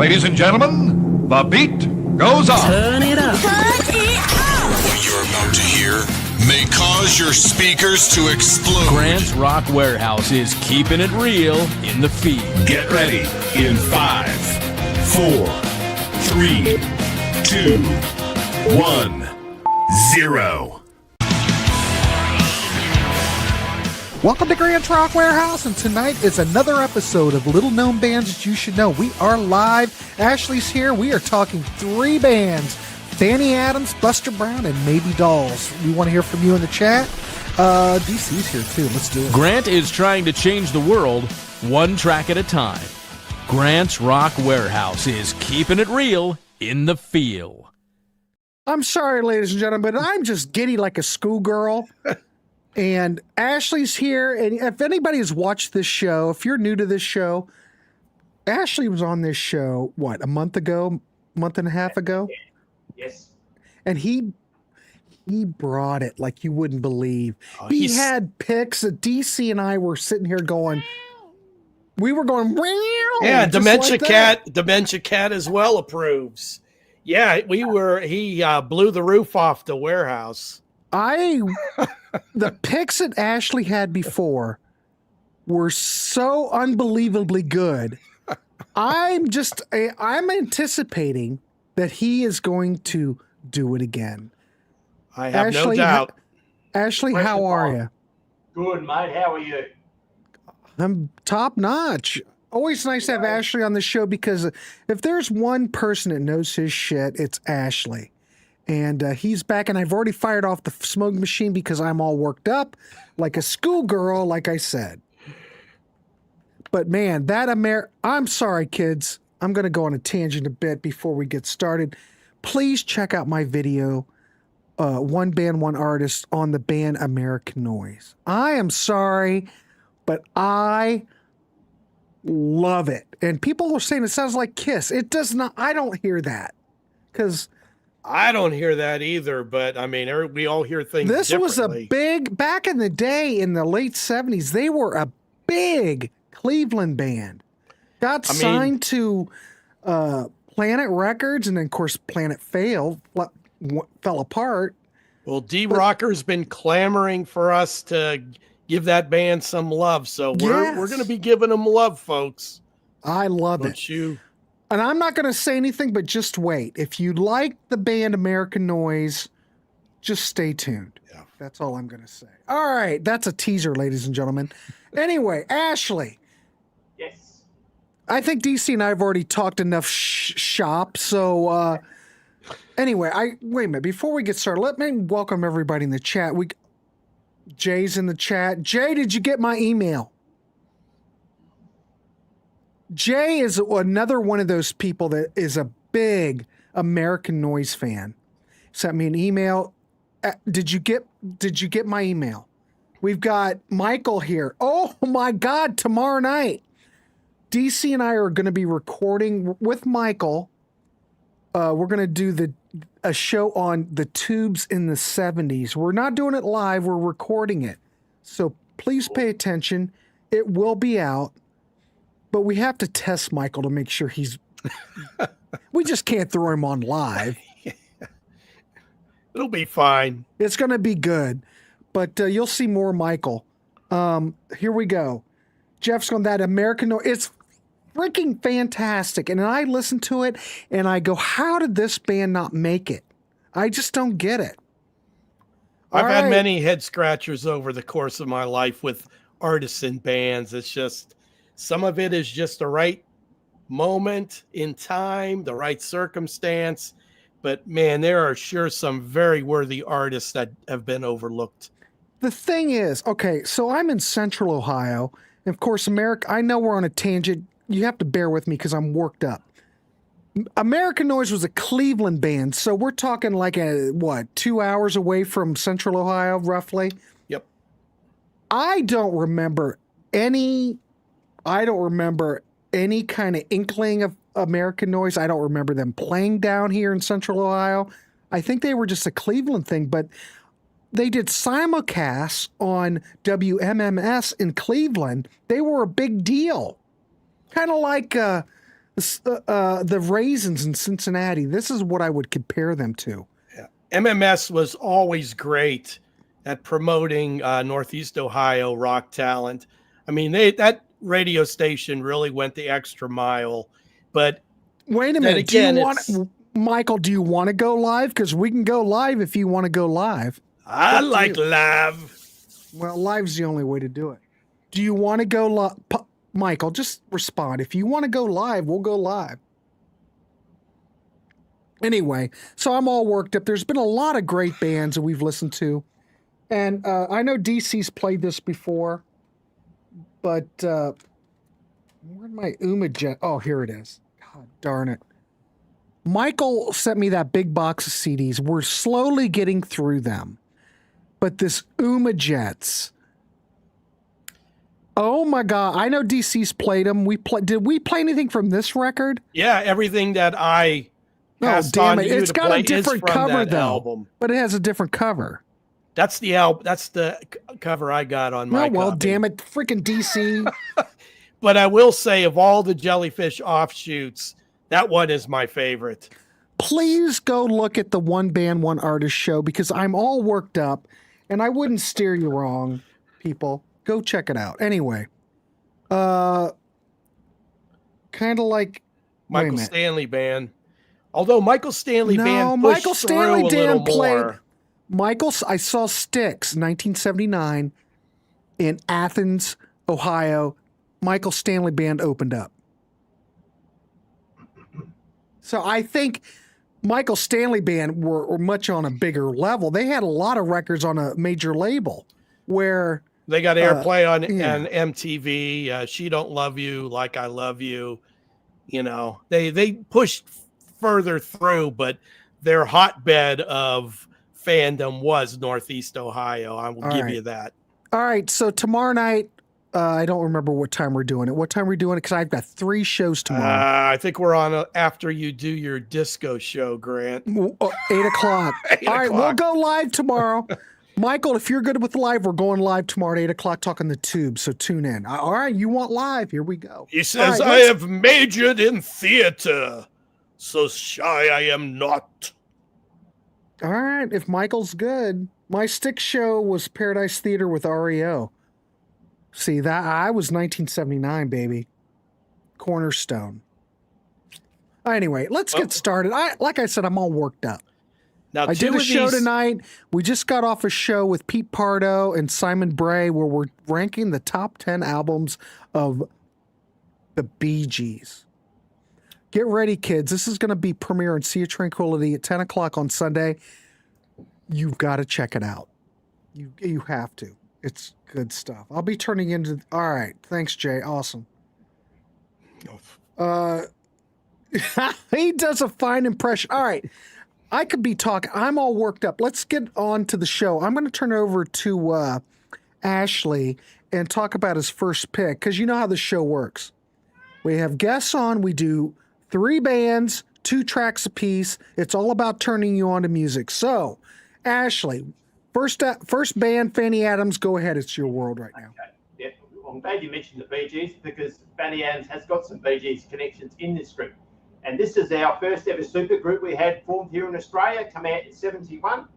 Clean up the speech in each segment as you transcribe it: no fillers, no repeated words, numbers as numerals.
Ladies and gentlemen, the beat goes on. Turn it up. What you're about to hear may cause your speakers to explode. Grant's Rock Warehouse is keeping it real in the field. Get ready in 5, 4, 3, 2, 1, 0. Welcome to Grant's Rock Warehouse, and tonight is another episode of Little Known Bands That You Should Know. We are live. Ashley's here. We are talking 3 bands: Fanny Adams, Buster Brown, and Maybe Dolls. We want to hear from you in the chat. DC's here too. Let's do it. Grant is trying to change the world one track at a time. Grant's Rock Warehouse is keeping it real in the field. I'm sorry, ladies and gentlemen, but I'm just giddy like a schoolgirl. And Ashley's here, and if anybody has watched this show, if you're new to this show, Ashley was on this show, what, a month and a half ago? Yes. And he brought it like you wouldn't believe. He had picks that DC and I were sitting here going, we were going, wow. Yeah, Dementia Cat as well approves. Yeah, he blew the roof off the warehouse. The picks that Ashley had before were so unbelievably good. I'm anticipating that he is going to do it again. I have no doubt. Ashley, how are you? Good, mate. How are you? I'm top notch. Always nice to have Ashley on the show, because if there's one person that knows his shit, it's Ashley. And he's back, and I've already fired off the smoke machine because I'm all worked up like a schoolgirl, like I said. But man, I'm sorry, kids. I'm going to go on a tangent a bit before we get started. Please check out my video, One Band, One Artist, on the band American Noise. I am sorry, but I love it. And people are saying it sounds like Kiss. It does not. I don't hear that, because I don't hear that either, but I mean, we all hear things differently. Was a big, back in the day in the late 70s, they were a big Cleveland band. Signed to Planet Records, and then, of course, Planet fell apart. Well, D-Rocker's been clamoring for us to give that band some love, so we're going to be giving them love, folks. I love it. And I'm not going to say anything, but just wait. If you like the band American Noise, just stay tuned. Yeah. That's all I'm going to say. All right. That's a teaser, ladies and gentlemen. Anyway, Ashley. Yes. I think DC and I have already talked enough shop. So anyway, wait a minute. Before we get started, let me welcome everybody in the chat. Jay's in the chat. Jay, did you get my email? Jay is another one of those people that is a big American Noise fan. Sent me an email. Did you get my email? We've got Michael here. Oh my God, tomorrow night. DC and I are going to be recording with Michael. We're going to do a show on the Tubes in the 70s. We're not doing it live. We're recording it. So please pay attention. It will be out. But we have to test Michael to make sure we just can't throw him on live. It'll be fine. It's going to be good. But you'll see more Michael. Here we go. Jeff's on that American Noise. It's freaking fantastic. And I listen to it and I go, how did this band not make it? I just don't get it. I've had many head scratchers over the course of my life with artists and bands. It's just, some of it is just the right moment in time, the right circumstance. But man, there are sure some very worthy artists that have been overlooked. The thing is, okay, so I'm in Central Ohio. And of course, I know we're on a tangent. You have to bear with me because I'm worked up. American Noise was a Cleveland band. So we're talking like 2 hours away from Central Ohio, roughly? Yep. I don't remember any kind of inkling of American Noise. I don't remember them playing down here in Central Ohio. I think they were just a Cleveland thing, but they did simulcasts on WMMS in Cleveland. They were a big deal. Kind of like The Raisins in Cincinnati. This is what I would compare them to. Yeah. MMS was always great at promoting Northeast Ohio rock talent. I mean, that radio station really went the extra mile. But wait a minute, again, Michael, do you want to go live? Because we can go live if you want to go live. I like live. Well, live's the only way to do it. Do you want to go live? Michael, just respond. If you want to go live, we'll go live. Anyway, so I'm all worked up. There's been a lot of great bands that we've listened to. And I know DC's played this before. But where'd my Umajet? Oh, here it is. God darn it. Michael sent me that big box of CDs. We're slowly getting through them. But this Umajets... Oh my God! I know DC's played them. Did we play anything from this record? Yeah, everything that I passed damn on it! to you It's to got play a different is from cover that though. album. But it has a different cover. That's the album. That's the cover I got on my. Oh well, copy. damn it, freaking DC! But I will say, of all the Jellyfish offshoots, that one is my favorite. Please go look at the One Band One Artist show because I'm all worked up, and I wouldn't steer you wrong, people. Go check it out. Anyway, kind of like Michael Stanley Band. Although Michael Stanley Band pushed Michael Stanley through a little played. more. I saw Styx, 1979, in Athens, Ohio. Michael Stanley Band opened up. So I think Michael Stanley Band were much on a bigger level. They had a lot of records on a major label where they got airplay on MTV. She Don't Love You Like I Love You. You know, they pushed further through, but their hotbed of fandom was Northeast Ohio. I will give you that. All right. So tomorrow night, I don't remember what time we're doing it. What time we're doing it? Because I've got 3 shows tomorrow. I think we're on after you do your disco show, Grant. 8 o'clock. All right. We'll go live tomorrow. Michael, if you're good with live, we're going live tomorrow at 8 o'clock talking the Tube. So tune in. All right. You want live? Here we go. He says, I have majored in theater, so shy I am not. All right. If Michael's good. My stick show was Paradise Theater with REO. See, that I was 1979, baby. Cornerstone. Anyway, let's get started. Like I said, I'm all worked up. Now, I did a show tonight. We just got off a show with Pete Pardo and Simon Bray where we're ranking the top 10 albums of the Bee Gees. Get ready, kids. This is going to be premiere in Sea of Tranquility at 10 o'clock on Sunday. You've got to check it out. You have to. It's good stuff. I'll be turning into... All right. Thanks, Jay. Awesome. He does a fine impression. All right. I could be talking. I'm all worked up. Let's get on to the show. I'm going to turn it over to Ashley and talk about his first pick because you know how the show works. We have guests on. We do 3 bands, 2 tracks apiece. It's all about turning you on to music. So, Ashley, first band, Fanny Adams. Go ahead. It's your world right now. Okay. Yeah. Well, I'm glad you mentioned the Bee Gees because Fanny Adams has got some Bee Gees connections in this group. And this is our first ever super group we had formed here in Australia, come out in 71.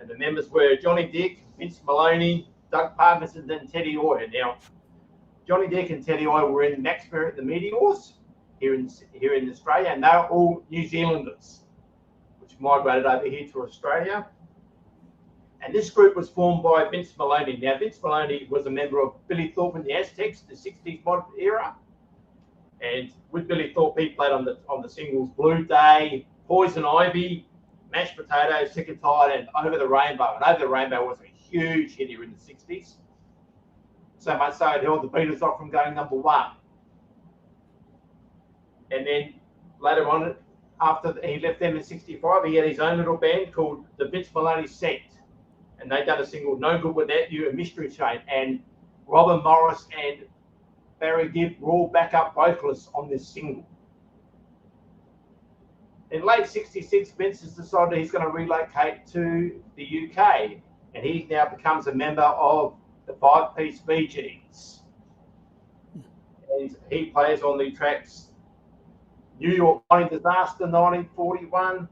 And the members were Johnny Dick, Vince Maloney, Doug Parkinson, and Teddy Oyer. Now, Johnny Dick and Teddy Oyer were in Max Spirit, the Meteors, here in Australia, and they're all New Zealanders, which migrated over here to Australia. And this group was formed by Vince Maloney. Now, Vince Maloney was a member of Billy Thorpe and the Aztecs, the 60s mod era. And with Billy Thorpe, he played on the singles Blue Day, Poison Ivy, Mashed Potatoes, Sick and Tired, and Over the Rainbow. And Over the Rainbow was a huge hit here in the 60s. So much so it held the Beatles off from going #1. And then later on, after he left them in 65, he had his own little band called the Vince Maloney Set. And they done a single, No Good Without You, a Mystery Chain. And Robin Morris and Barry Gibb were all backup vocalists on this single. In late 66, Vince has decided he's going to relocate to the UK. And he now becomes a member of the 5-piece Bee Gees. And he plays on the tracks New York Mining Disaster 1941,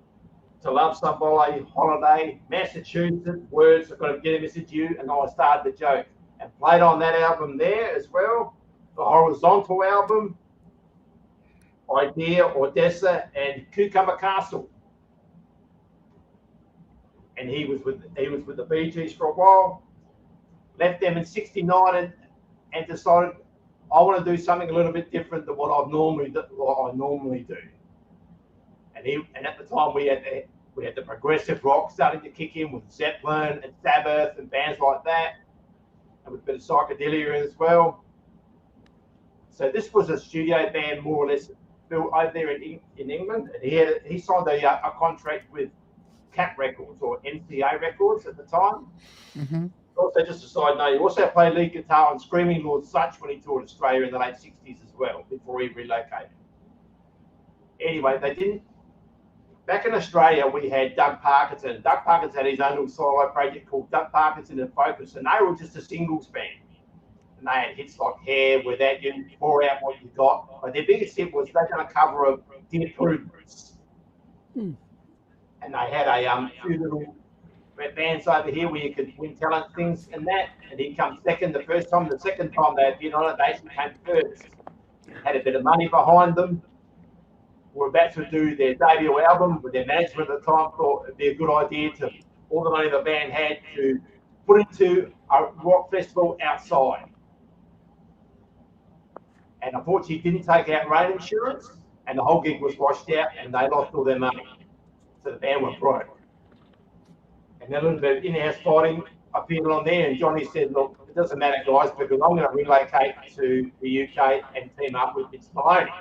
To Love Somebody, Holiday, Massachusetts, Words, I've got to get a message to you, and I Started the Joke. And played on that album there as well, the Horizontal album, Idea, Odessa, and Cucumber Castle. And he was with the Bee Gees for a while. Left them in '69 and decided I want to do something a little bit different than what I normally do. And at the time we had the progressive rock starting to kick in with Zeppelin and Sabbath and bands like that, and with a bit of psychedelia as well. So this was a studio band more or less built over there in England, and he signed a contract with Cap Records or MCA Records at the time. Mm-hmm. Also, just a side note, he also played lead guitar on Screaming Lord Sutch when he toured Australia in the late '60s as well, before he relocated. Anyway, they didn't. Back in Australia, we had Doug Parkinson. Doug Parkinson had his own little solo project called Doug Parkinson and Focus, and they were just a singles band. And they had hits like Hair, Without You, Pour Out What You Got. But their biggest hit was they done a cover of Dear Prudence. And they had a few little bands over here where you could win talent things and that. And he come second the first time. The second time they had been on it, they actually came first. Had a bit of money behind them. Were about to do their debut album, but their management at the time thought it'd be a good idea to all the money the band had to put into a rock festival outside. And unfortunately, didn't take out rain insurance, and the whole gig was washed out, and they lost all their money. So the band went broke. And then a little bit of in-house fighting appeared on there, and Johnny said, "Look, it doesn't matter, guys, because I'm going to relocate to the UK and team up with Vince Maloney."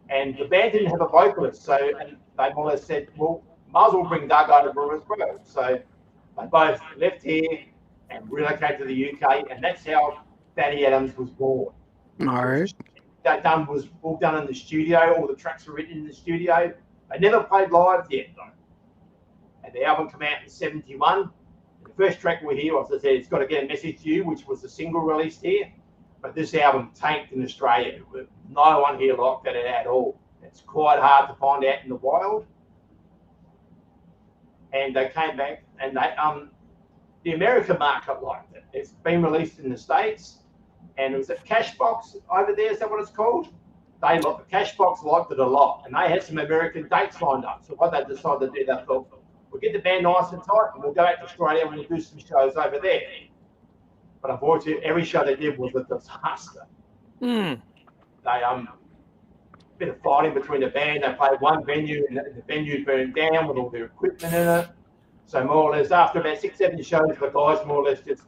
And the band didn't have a vocalist, so and they more or less said, "Well, might as well bring Doug over as well." So they both left here and relocated to the UK, and that's how Fanny Adams was born. All right. That was all done in the studio. All the tracks were written in the studio. They never played live yet, though. And the album came out in '71. The first track we hear, as I said, "It's Got to Get a Message to You," which was the single released here. But this album tanked in Australia. No one here liked it at all. It's quite hard to find out in the wild. And they came back, and they the American market liked it. It's been released in the States, and it was at Cashbox over there. Is that what it's called? Cashbox liked it a lot, and they had some American dates lined up. So what they decided to do, they thought, we'll get the band nice and tight, and we'll go out to Australia and we'll do some shows over there. But unfortunately, every show they did was a disaster. They bit of fighting between the band. They played one venue, and the venue burned down with all their equipment in it. So more or less, after about 6-7 shows, the guys more or less just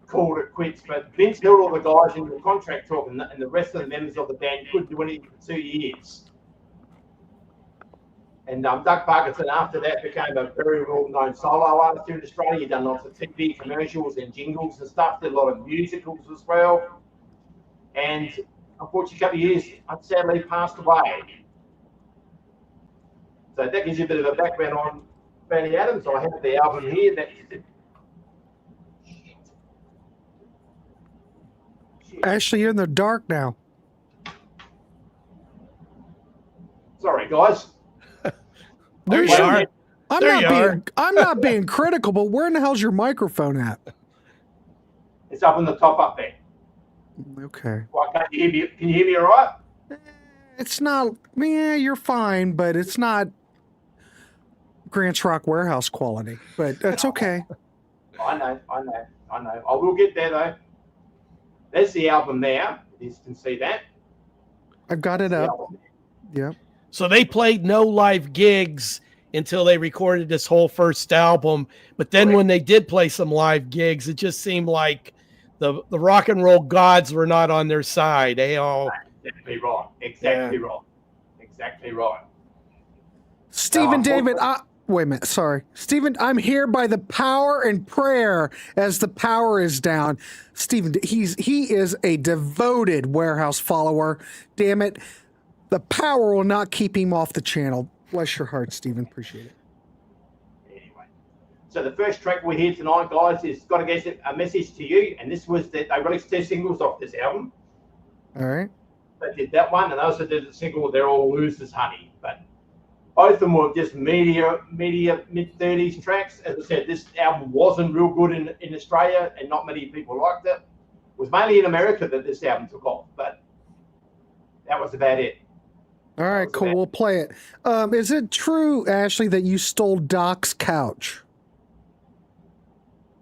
called it quits. But Vince held all the guys in the contract talk, and the rest of the members of the band couldn't do anything for 2 years. And Doug Parkinson, after that, became a very well-known solo artist here in Australia. He'd done lots of TV commercials and jingles and stuff, did a lot of musicals as well. And unfortunately, a couple of years, sadly, passed away. So that gives you a bit of a background on Fanny Adams. I have the album here. Ashley, you're in the dark now. Sorry, guys. There you are. I'm not being critical, but where in the hell's your microphone at? It's up on the top up there. Okay. Well, can you hear me all right? It's not, you're fine, but it's not Grant's Rock Warehouse quality, but that's okay. I know. I will get there, though. There's the album there. You can see that. I've got it up. Yep. So they played no live gigs until they recorded this whole first album. But then when they did play some live gigs, it just seemed like the rock and roll gods were not on their side. They all... Exactly right. Exactly right. Stephen David, wait a minute. Sorry. Stephen, I'm here by the power and prayer as the power is down. Stephen, he is a devoted Warehouse follower. Damn it. The power will not keep him off the channel. Bless your heart, Stephen. Appreciate it. Anyway, so the first track we hear tonight, guys, is "Got to Get a Message to You," and this was that they released 2 singles off this album. All right. They did that one, and they also did a single, They're All Losers, Honey. But both of them were just media mid-30s tracks. As I said, this album wasn't real good in Australia, and not many people liked it. It was mainly in America that this album took off, but that was about it. All right, cool. We'll play it. Is it true, Ashley, that you stole Doc's couch?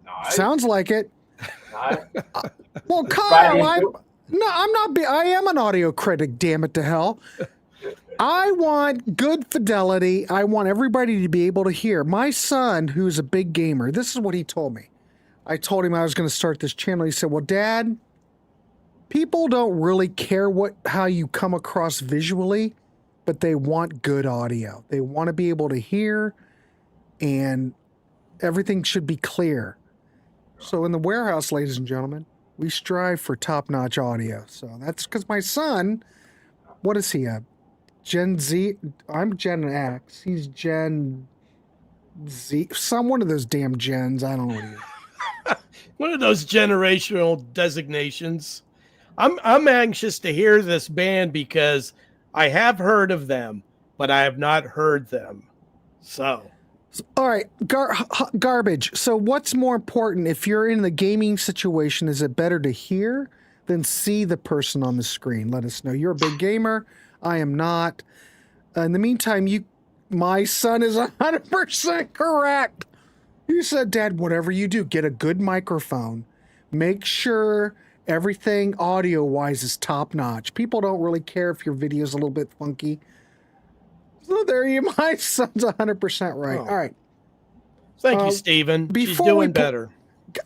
No. Sounds like it. No. Well, Kyle, I am an audio critic, damn it to hell. I want good fidelity. I want everybody to be able to hear. My son, who's a big gamer, this is what he told me. I told him I was going to start this channel. He said, well, Dad, people don't really care how you come across visually, but they want good audio. They want to be able to hear, and everything should be clear. So in the Warehouse, ladies and gentlemen, we strive for top-notch audio. So that's because my son, what is he, Gen Z? I'm Gen X. He's Gen Z. One of those damn gens. I don't know what he is. One of those generational designations. I'm anxious to hear this band because I have heard of them, but I have not heard them. So. All right, garbage. So what's more important if you're in the gaming situation? Is it better to hear than see the person on the screen? Let us know. You're a big gamer. I am not. In the meantime, my son is 100% correct. You said, Dad, whatever you do, get a good microphone. Make sure everything audio-wise is top-notch. People don't really care if your video's a little bit funky. So there you, my son's 100% right. Oh. All right. Thank you, Steven. She's doing better.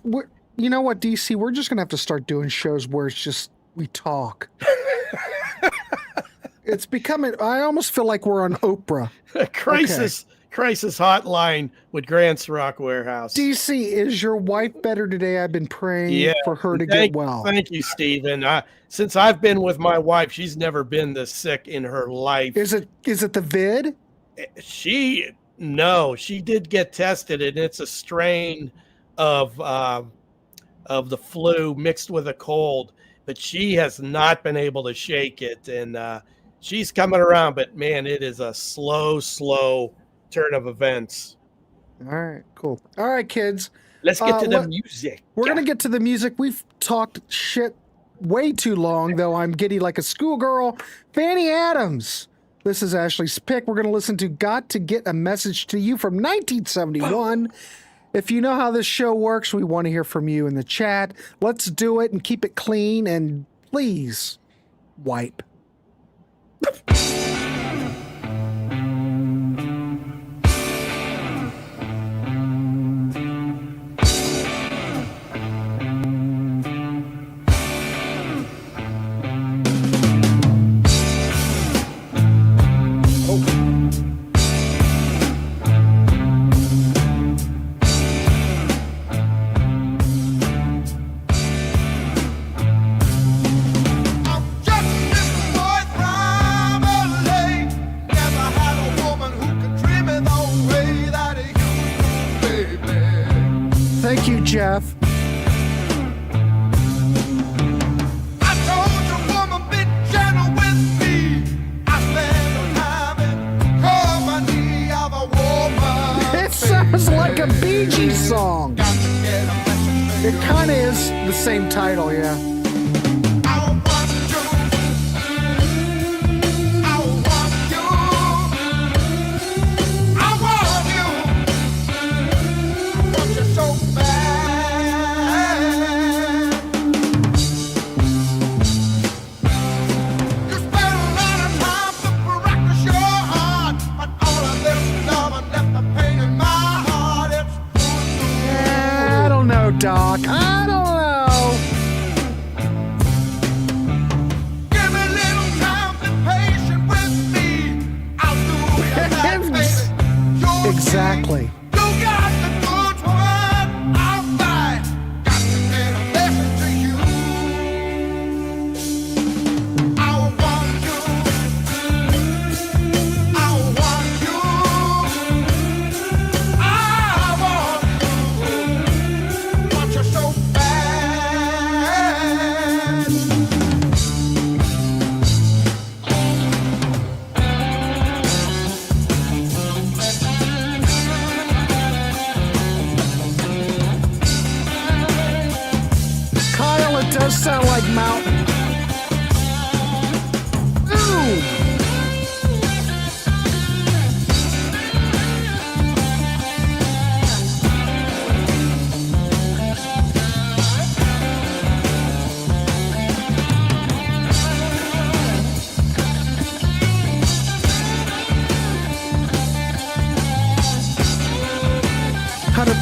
You know what, DC? We're just going to have to start doing shows where it's just we talk. It's becoming, I almost feel like we're on Oprah. Crisis hotline with Grant's Rock Warehouse. DC, is your wife better today? I've been praying for her to get well. Thank you, Steven. Since I've been with my wife, she's never been this sick in her life. Is it the vid? She did get tested, and it's a strain of the flu mixed with a cold, but she has not been able to shake it, and she's coming around, but man, it is a slow turn of events. All right, cool. All right, kids. Let's get to the music. We're going to get to the music. We've talked shit way too long, though I'm giddy like a schoolgirl. Fanny Adams. This is Ashley's pick. We're going to listen to Got to Get a Message to You from 1971. If you know how this show works, we want to hear from you in the chat. Let's do it and keep it clean, and please wipe. Thank you, Jeff. It sounds like a Bee Gees song. It kind of is the same title, yeah. Doc, I don't know.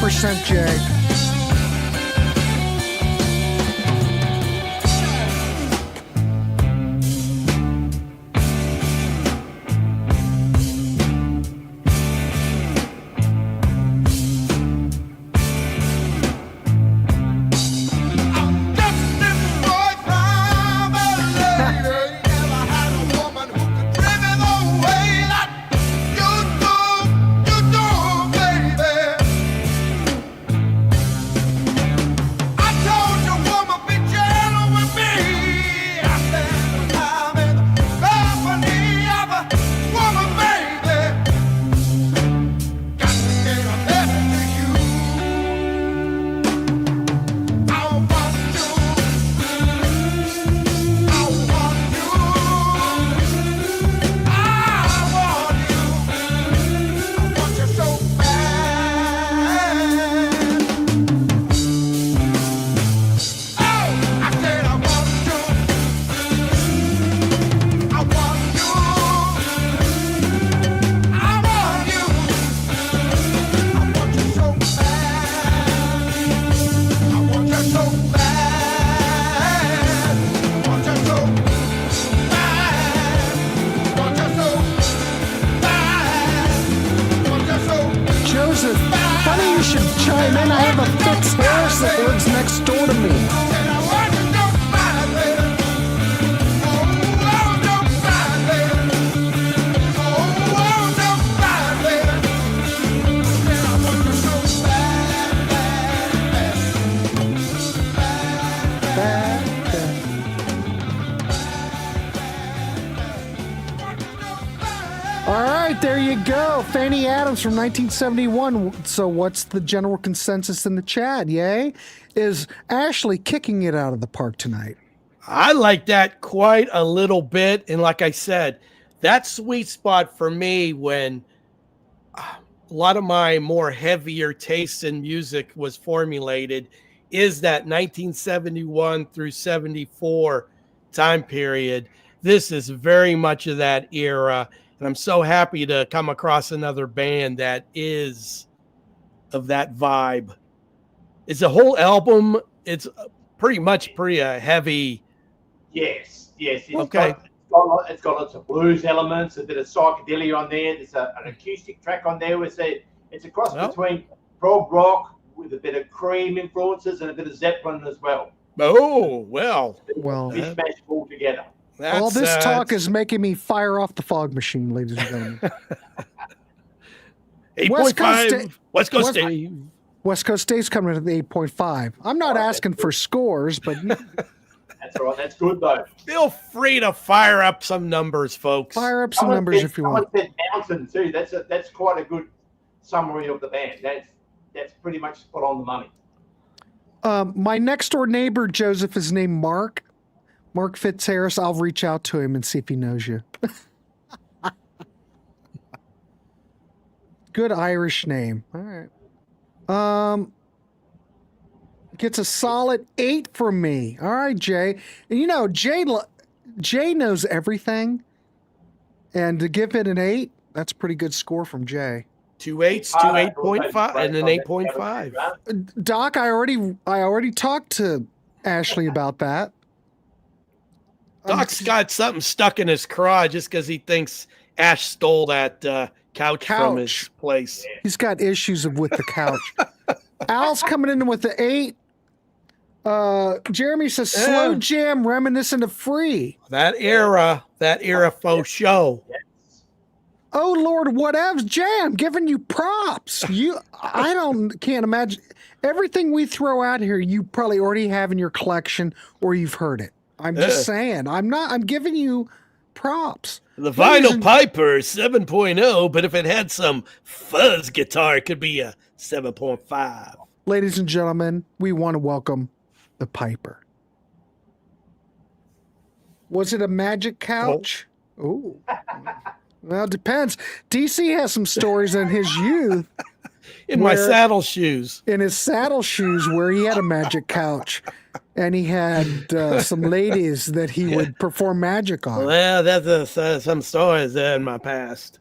100%, Jay. chime in. I have a fixed horse that lives next door to me. All right, there you go. Fanny Adams from 1971. So what's the general consensus in the chat, yay? Is Ashley kicking it out of the park tonight? I like that quite a little bit. And like I said, that sweet spot for me when a lot of my more heavier taste in music was formulated is that 1971 through 74 time period. This is very much of that era. And I'm so happy to come across another band that is of that vibe. It's a whole album. It's pretty much pretty heavy. Yes. It's okay. It's got lots of blues elements, a bit of psychedelia on there. There's an acoustic track on there. It's a cross between prog rock with a bit of Cream influences and a bit of Zeppelin as well. Oh, well. Mishmash all together. All this talk is making me fire off the fog machine, ladies and gentlemen. 8.5. West Coast State. West Coast State's coming at the 8.5. I'm not asking for scores, but that's all right. That's good though. Feel free to fire up some numbers, folks. Fire up some numbers if you want. Someone said Mountain too. That's quite a good summary of the band. That's pretty much spot on the money. My next door neighbor, Joseph, is named Mark Fitzharris. I'll reach out to him and see if he knows you. Good Irish name. All right. Gets a solid 8 from me. All right, Jay. And you know, Jay knows everything. And to give it an 8, that's a pretty good score from Jay. 2 8s, 2 8.5, and an 8.5. Doc, I already talked to Ashley about that. Doc's got something stuck in his craw just because he thinks Ash stole that couch from his place. He's got issues with the couch. Al's coming in with the 8. Jeremy says slow jam reminiscent of Free. That era faux show. Oh Lord, whatevs, Jay, I'm giving you props. Can't imagine everything we throw out here. You probably already have in your collection or you've heard it. I'm just saying. I'm giving you props. The Vinyl Piper 7.0, but if it had some fuzz guitar, it could be a 7.5. Ladies and gentlemen, we want to welcome the Piper. Was it a magic couch? Oh. Well, it depends. DC has some stories in his youth. In my saddle shoes. In his saddle shoes where he had a magic couch. And he had some ladies that he would perform magic on. Well, that's some stories there in my past.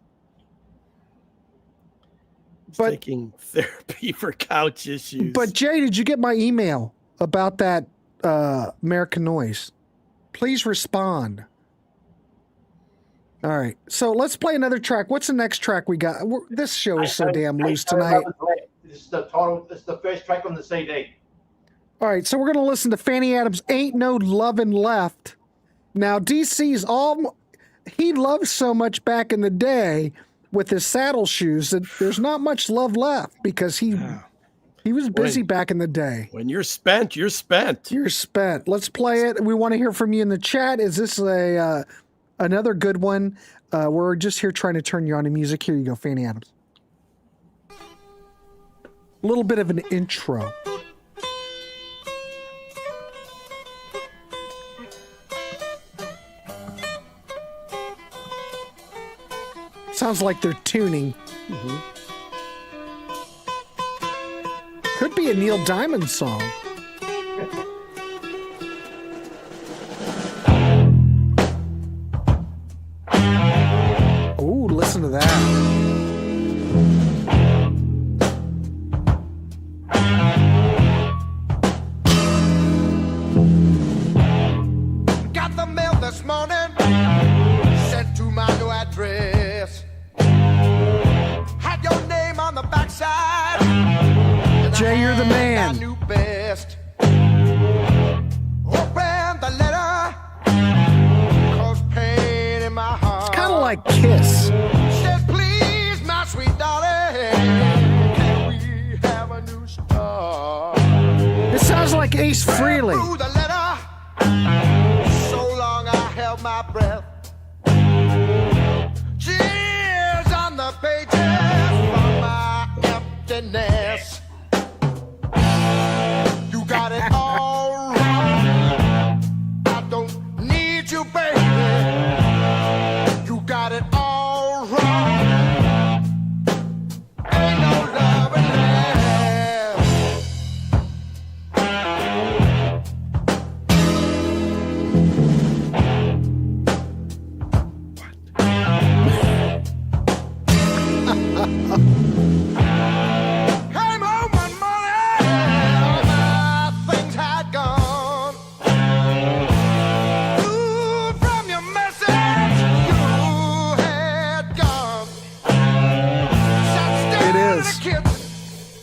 taking therapy for couch issues. But Jay, did you get my email about that American Noise? Please respond. All right, so let's play another track. What's the next track we got? This show is so damn loose tonight. This is the title. This is the first track on the CD. All right, so we're going to listen to Fanny Adams' Ain't No Lovin' Left. Now, DC's he loved so much back in the day with his saddle shoes that there's not much love left because he was busy back in the day. When you're spent, you're spent. You're spent. Let's play it. We want to hear from you in the chat. Is this another good one? We're just here trying to turn you on to music. Here you go, Fanny Adams. A little bit of an intro. Sounds like they're tuning. Mm-hmm. Could be a Neil Diamond song. Ooh, listen to that. Got the mail this morning, sent to my new address. Had your name on the backside. Jay, you're the man. I knew best. Open the letter, cause pain in my heart. It's kind of like Kiss. Says, please, my sweet darling, can we have a new start? It sounds like Ace Frehley. Through the letter, so long I held my breath. Tears on the pages from my emptiness. You got it all wrong. I don't need you, baby. You got it all wrong. Ain't no love in there. Came home one morning, all my things had gone. Ooh, from your message, you had gone. Sat It down in is. the kitchen,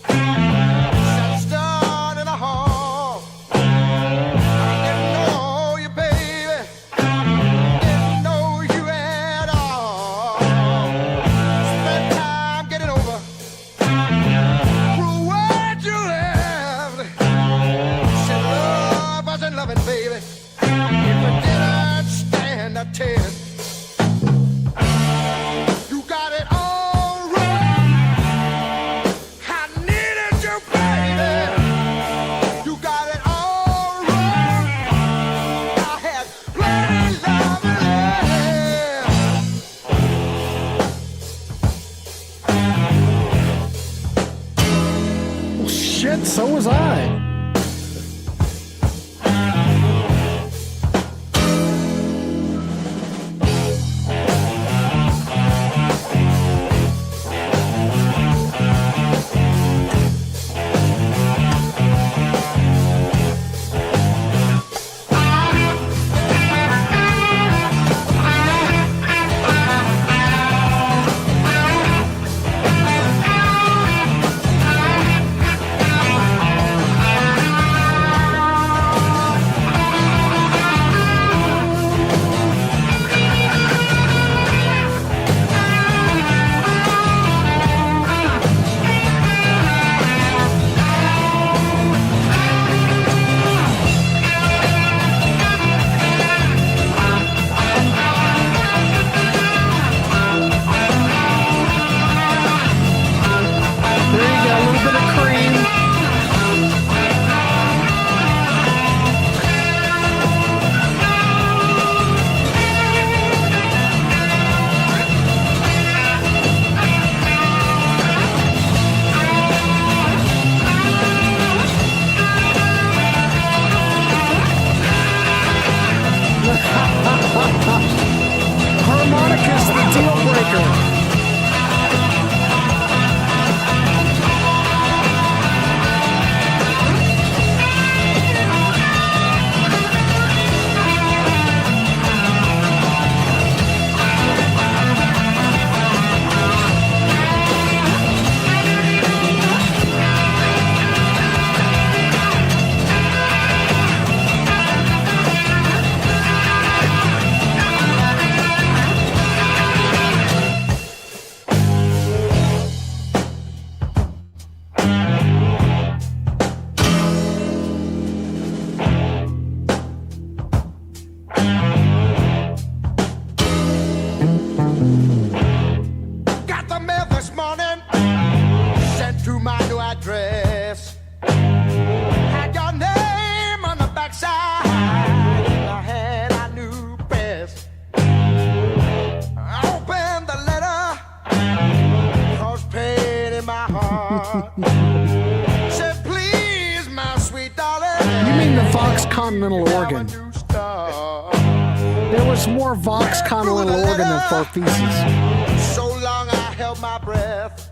sat down in the hall. I didn't know you, baby. Didn't know you at all. Spent time getting over through what you left. Said love wasn't loving, baby. If it didn't stand a chance. You got it all wrong. I needed you, baby. You got it all wrong. I had plenty love and Well, shit, so was I. There you go, a little bit of cream. Harmonica's the deal breaker. Said, please, my sweet darling. You mean the Vox Continental organ? There was more Vox Continental organ than Farfeses. So long I held my breath.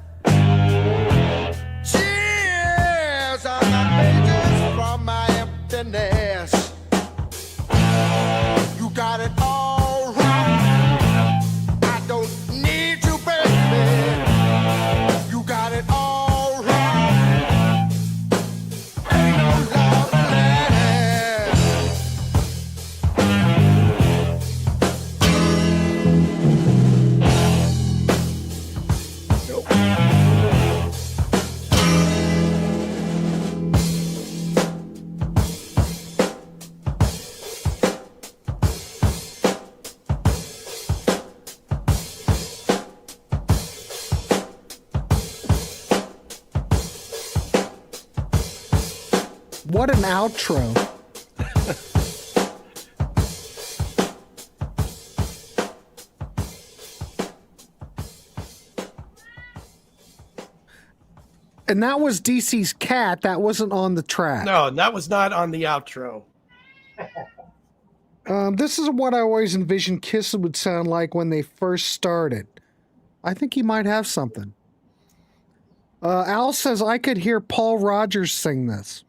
Tears on the pages from my emptiness. You got it all wrong. I don't need you, baby. You got it all wrong. Ain't no love left. What an outro. And that was DC's cat. That wasn't on the track. No, that was not on the outro. This is what I always envisioned Kiss would sound like when they first started. I think he might have something. Al says I could hear Paul Rogers sing this.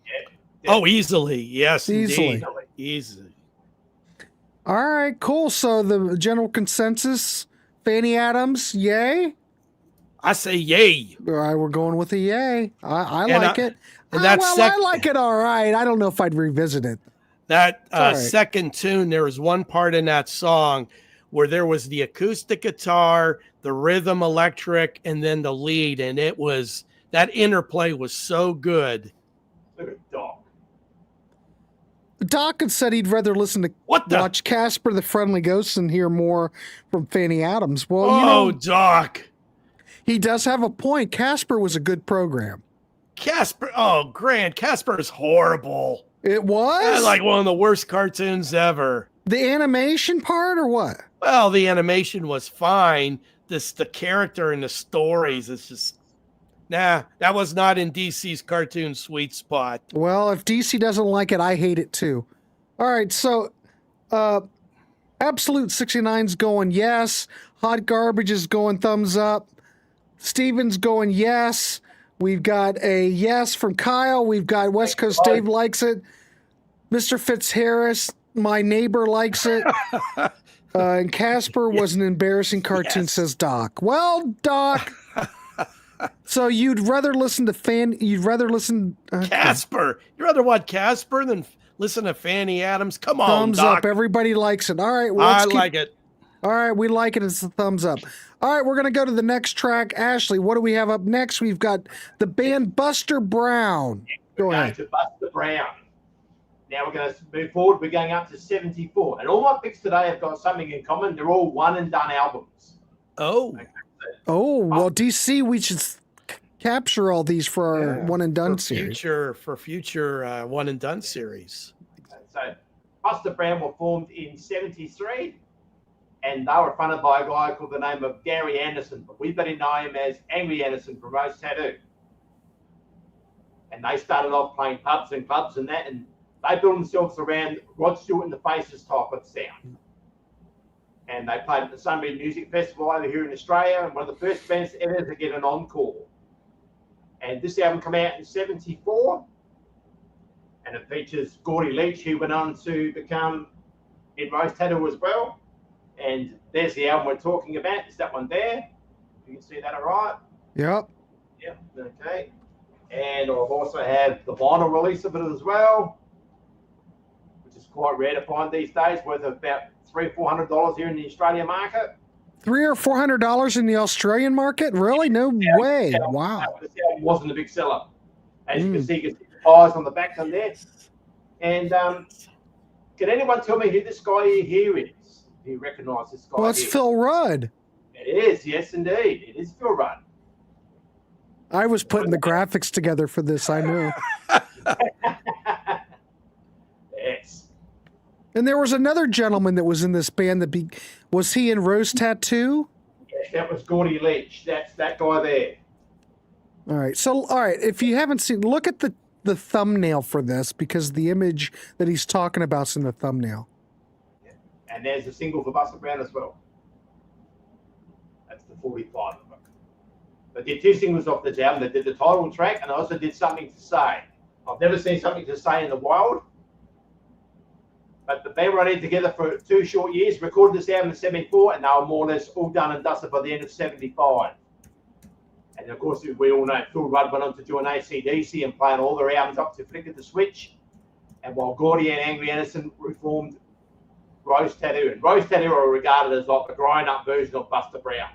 Oh, easily. Yes, Easily. indeed. Easily. All right, cool. So the general consensus, Fanny Adams, yay? I say yay. All right, we're going with a yay. I And like I- it. and that I like it all right. I don't know if I'd revisit it. That all right. second tune, there was one part in that song where there was the acoustic guitar, the rhythm electric, and then the lead. And it was, that interplay was so good. Look at Doc. Doc had said he'd rather listen to watch Casper the Friendly Ghost and hear more from Fanny Adams. Well, you know, Doc. He does have a point. Casper was a good program. Casper, Grant, Casper is horrible. It was? That's like one of the worst cartoons ever. The animation part or what? Well, the animation was fine. The character and the stories, it's just, nah, that was not in DC's cartoon sweet spot. Well, if DC doesn't like it, I hate it too. All right, so Absolute 69's going yes. Hot Garbage is going thumbs up. Steven's going yes. We've got a yes from Kyle. We've got West Coast Dave likes it. Mr. Fitzharris, my neighbor, likes it. And Casper was an embarrassing cartoon, says Doc. Well, Doc. So you'd rather listen to Casper. You'd rather watch Casper than listen to Fanny Adams? Come on, thumbs Doc. up. Everybody likes it. All right. Well, I like it. All right, we like it. It's a thumbs up. All right, we're going to go to the next track. Ashley, what do we have up next? We've got the band Buster Brown. Go ahead. To Buster Brown. Now we're going to move forward. We're going up to 74. And all my picks today have got something in common. They're all one-and-done albums. Oh. Oh, well, DC, we should capture all these for our one-and-done series. For future one-and-done series. So Buster Brown were formed in 73. And they were fronted by a guy called the name of Gary Anderson, but we better know him as Angry Anderson from Rose Tattoo. And they started off playing pubs and clubs and that, and they built themselves around Rod Stewart and the Faces type of sound. And they played at the Sunbury Music Festival over here in Australia, and one of the first bands ever to get an encore. And this album came out in 74, and it features Gordy Leach, who went on to become in Rose Tattoo as well. And there's the album we're talking about. It's that one there. You can see that all right. Yep. Yep. Okay. And I'll also have the vinyl release of it as well, which is quite rare to find these days, worth about $300-400 here in the Australian market. $300 or $400 in the Australian market? Really? No way. Wow. This album wasn't a big seller. As you can see the pies on the back on there. And can anyone tell me who this guy here is? Do you recognise this guy? Well, it's here? Phil Rudd. It is, yes, indeed. It is Phil Rudd. I was putting the graphics together for this, I knew. Yes. And there was another gentleman that was in this band was he in Rose Tattoo? Yes, that was Gordy Leach. That's that guy there. All right. So, all right. If you haven't seen, look at the thumbnail for this, because the image that he's talking about's in the thumbnail. And there's a single for Buster Brown as well. That's the 45 of them. But did 2 singles off this album. They did the title track, and I also did Something to Say. I've never seen Something to Say in the wild. But the band ran together for 2 short years, recorded this album in 74, and they were more or less all done and dusted by the end of 75. And of course, we all know Phil Rudd went on to join AC/DC and playing all their albums up to Flick of the Switch. And while Gordy and Angry Anderson reformed Rose Tattoo, and Rose Tattoo are regarded as like a grown-up version of Buster Brown,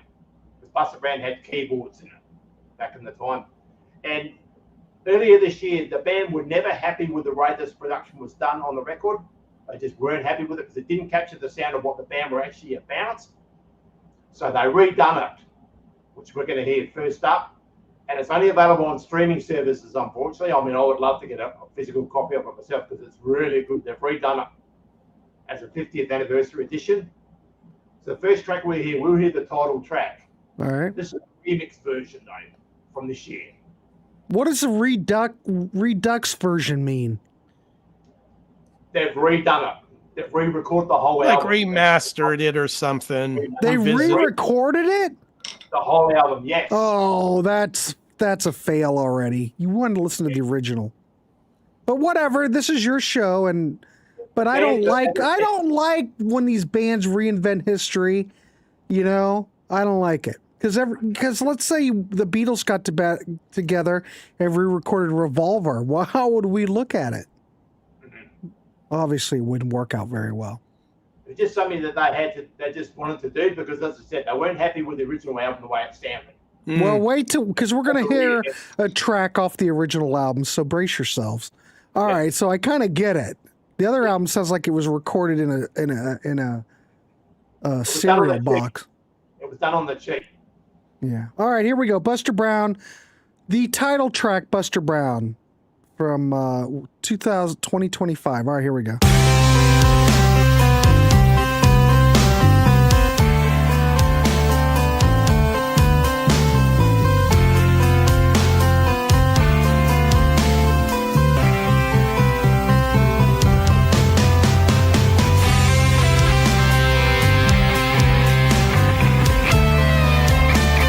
because Buster Brown had keyboards in it back in the time. And earlier this year, the band were never happy with the way this production was done on the record. They just weren't happy with it because it didn't capture the sound of what the band were actually about. So they redone it, which we're going to hear first up. And it's only available on streaming services, unfortunately. I mean, I would love to get a physical copy of it myself because it's really good. They've redone it as a 50th anniversary edition. So the first track we'll hear the title track. All right. This is a remix version, though, from this year. What does the Redux version mean? They've redone it. They've re-recorded the whole Like album. remastered it or something. They Revisit- re-recorded it? The whole album, yes. Oh, that's a fail already. You wanted to listen to the original. But whatever, this is your show, but I don't like when these bands reinvent history. You know, I don't like it because let's say the Beatles got together and re-recorded Revolver. Well, how would we look at it? Obviously, it wouldn't work out very well. It's just something that they just wanted to do because, as I said, they weren't happy with the original album the way it sounded. Well, wait till, because we're going to hear a track off the original album, so brace yourselves. All right, so I kind of get it. The other album sounds like it was recorded in a cereal box. It was done on the cheap. Yeah. All right, here we go. Buster Brown, the title track, Buster Brown, from 2025. All right, here we go.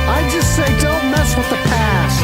I just say don't mess with the past.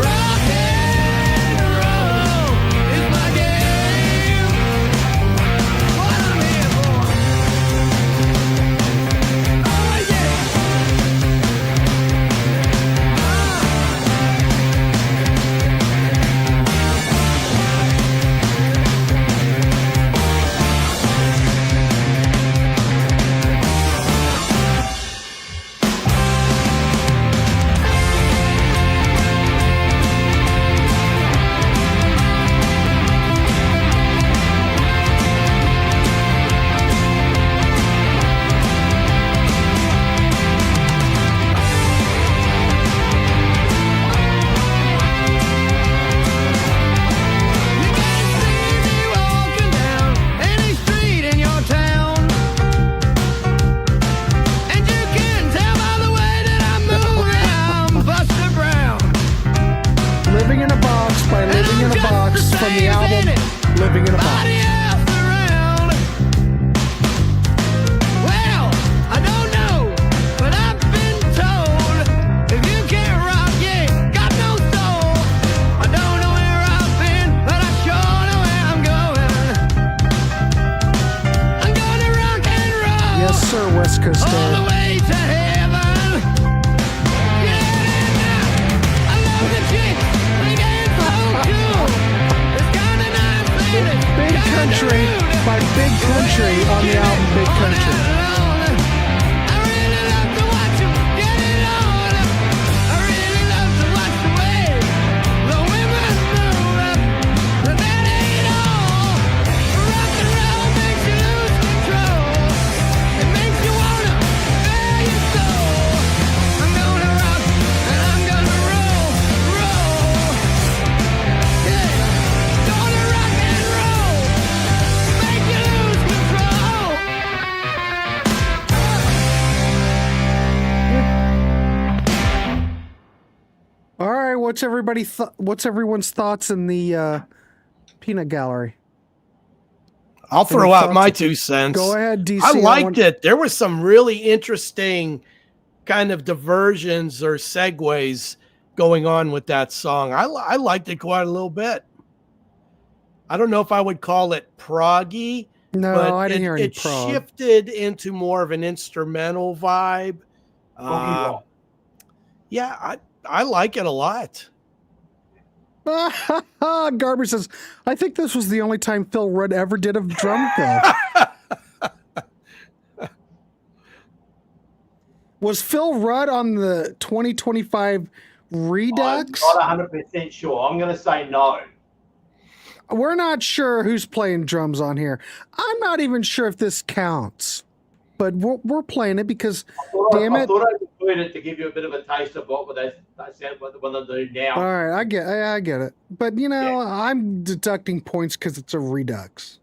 Right. the album Living in a Box. Well, I don't know, but I've been told if you can't rock, you ain't got no soul. I don't know where I've been, but I sure know where I'm going. I'm gonna rock and roll. Yes, sir, West Coast All the Dad. way to heaven. Yeah, I love the chicks. They dance so cool. It's kinda nice, baby. Big Country by Big Country on the album Big Country. I really love to watch 'em get it on. I really love to watch the way the women move. But that ain't all. Rock and roll makes you lose control. It makes you wanna bare your soul. I'm gonna rock and I'm gonna roll. Yeah, gonna rock and roll. Make you lose control. All right, what's everyone's thoughts in the peanut gallery? I'll throw Any out my thoughts? 2 cents. Go ahead, DC. I liked want- it. There was some really interesting kind of diversions or segues going on with that song. I liked it quite a little bit. I don't know if I would call it proggy, No, but I didn't hear any it prog. shifted into more of an instrumental vibe. Rock. Yeah, I like it a lot. Garber says, I think this was the only time Phil Rudd ever did a drum fill. Was Phil Rudd on the 2025 Redux? I'm not 100% sure. I'm going to say no. We're not sure who's playing drums on here. I'm not even sure if this counts, but we're playing it because, damn I it. thought I'd include it to give you a bit of a taste of what they said, what they do now. All right, I get it. But, I'm deducting points because it's a Redux.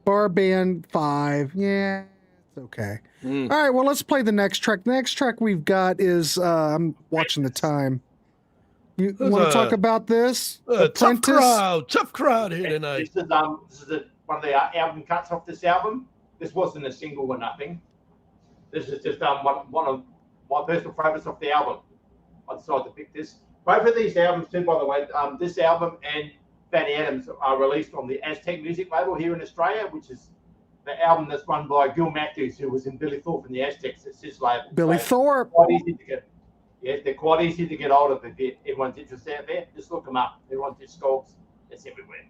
Bar band 5. Yeah, it's okay. All right, well, let's play the next track. The next track we've got is, I'm watching the time. You want to talk about this? Tough crowd here tonight. This is one of the album cuts off this album. This wasn't a single or nothing. This is just one of my personal favorites off the album. I decided to pick this. Both of these albums, too, by the way, this album and Fanny Adams are released on the Aztec music label here in Australia, which is the album that's run by Gil Matthews, who was in Billy Thorpe and the Aztecs. It's his label. Billy Thorpe. Quite easy to get. Yeah, they're quite easy to get hold of if everyone's interested out there. Just look them up. Everyone's Discogs. It's everywhere.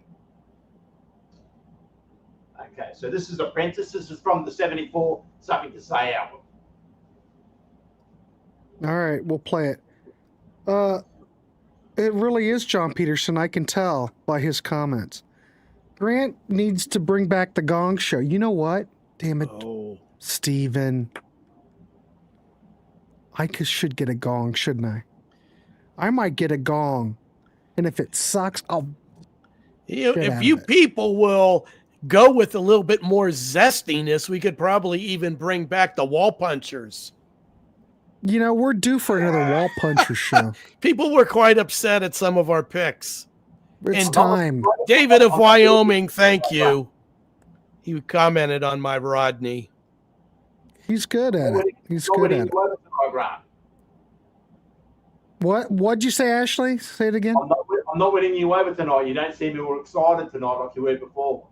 Okay, so this is Apprentice. This is from the 74 Something to Say album. All right, we'll play it. It really is John Peterson. I can tell by his comments. Grant needs to bring back the Gong Show. You know what? Damn it, Steven. I should get a gong, shouldn't I? I might get a gong. And if it sucks, I'll... If you people will go with a little bit more zestiness, we could probably even bring back the wall punchers. We're due for another wall puncher show. People were quite upset at some of our picks. It's And time. David of Wyoming, thank you. He commented on my Rodney. He's good at it. He's good at it. What'd you say, Ashley? Say it again. I'm not winning you over tonight. You don't seem all excited tonight like you were before.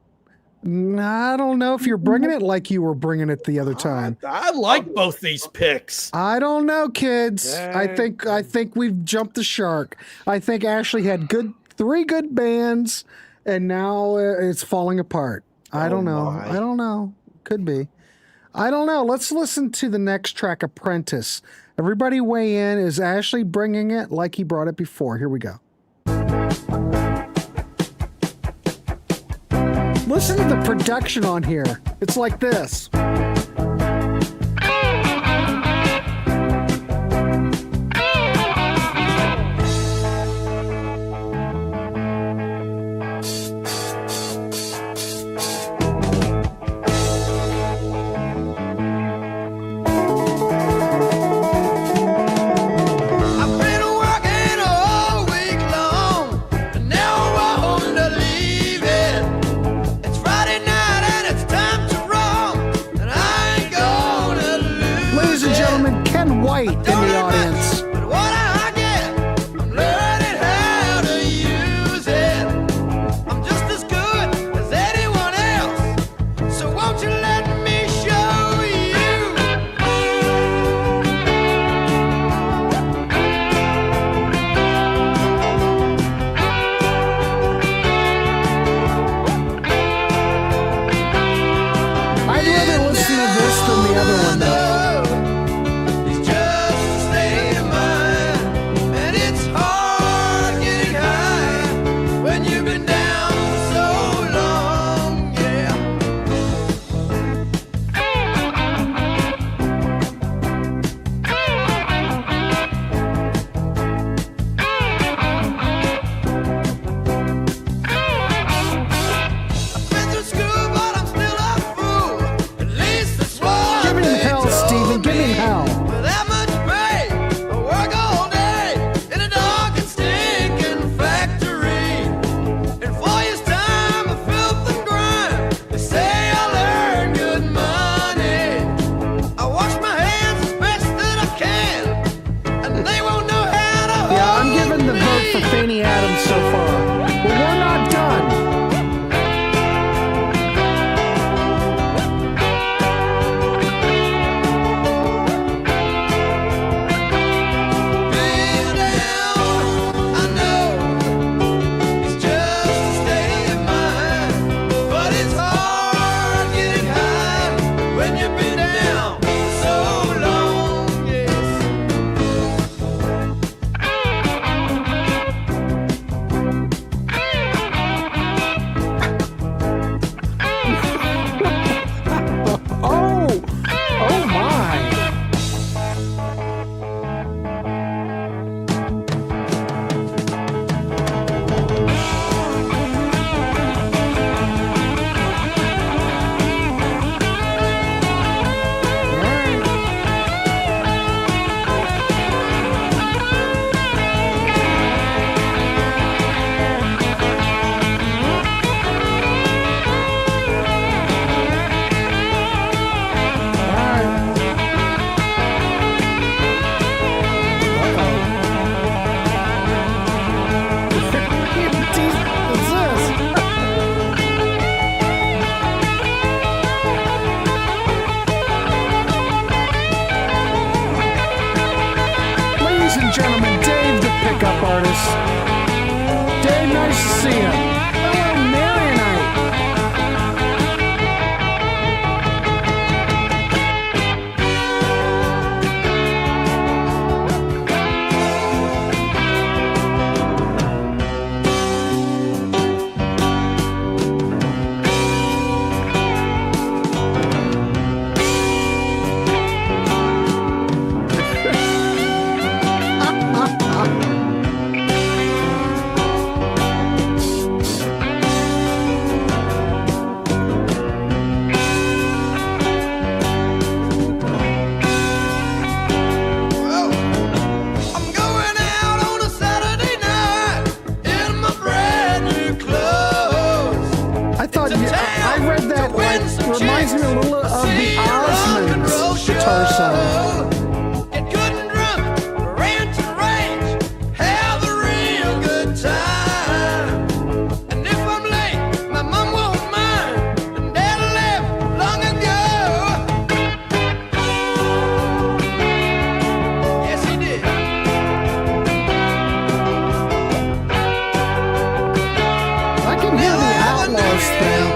I don't know if you're bringing it like you were bringing it the other time. I like both these picks. I don't know, kids. Yeah. I think we've jumped the shark. I think Ashley had three good bands, and now it's falling apart. I don't know. I don't know. Could be. I don't know. Let's listen to the next track, Apprentice. Everybody weigh in. Is Ashley bringing it like he brought it before? Here we go. Listen to the production on here. It's like this. I've been working all week long, and now I'm report for Fanny Adams so far. But we're not done. Dave, nice to see you. Hello, Marionite. I read that, like, reminds me a little of the Osmonds guitar song. It couldn't run, rant and rage, have a real good time. And if I'm late, my mom won't mind, and dad left long ago. Yes, he did. I can hear the Outlaws thing.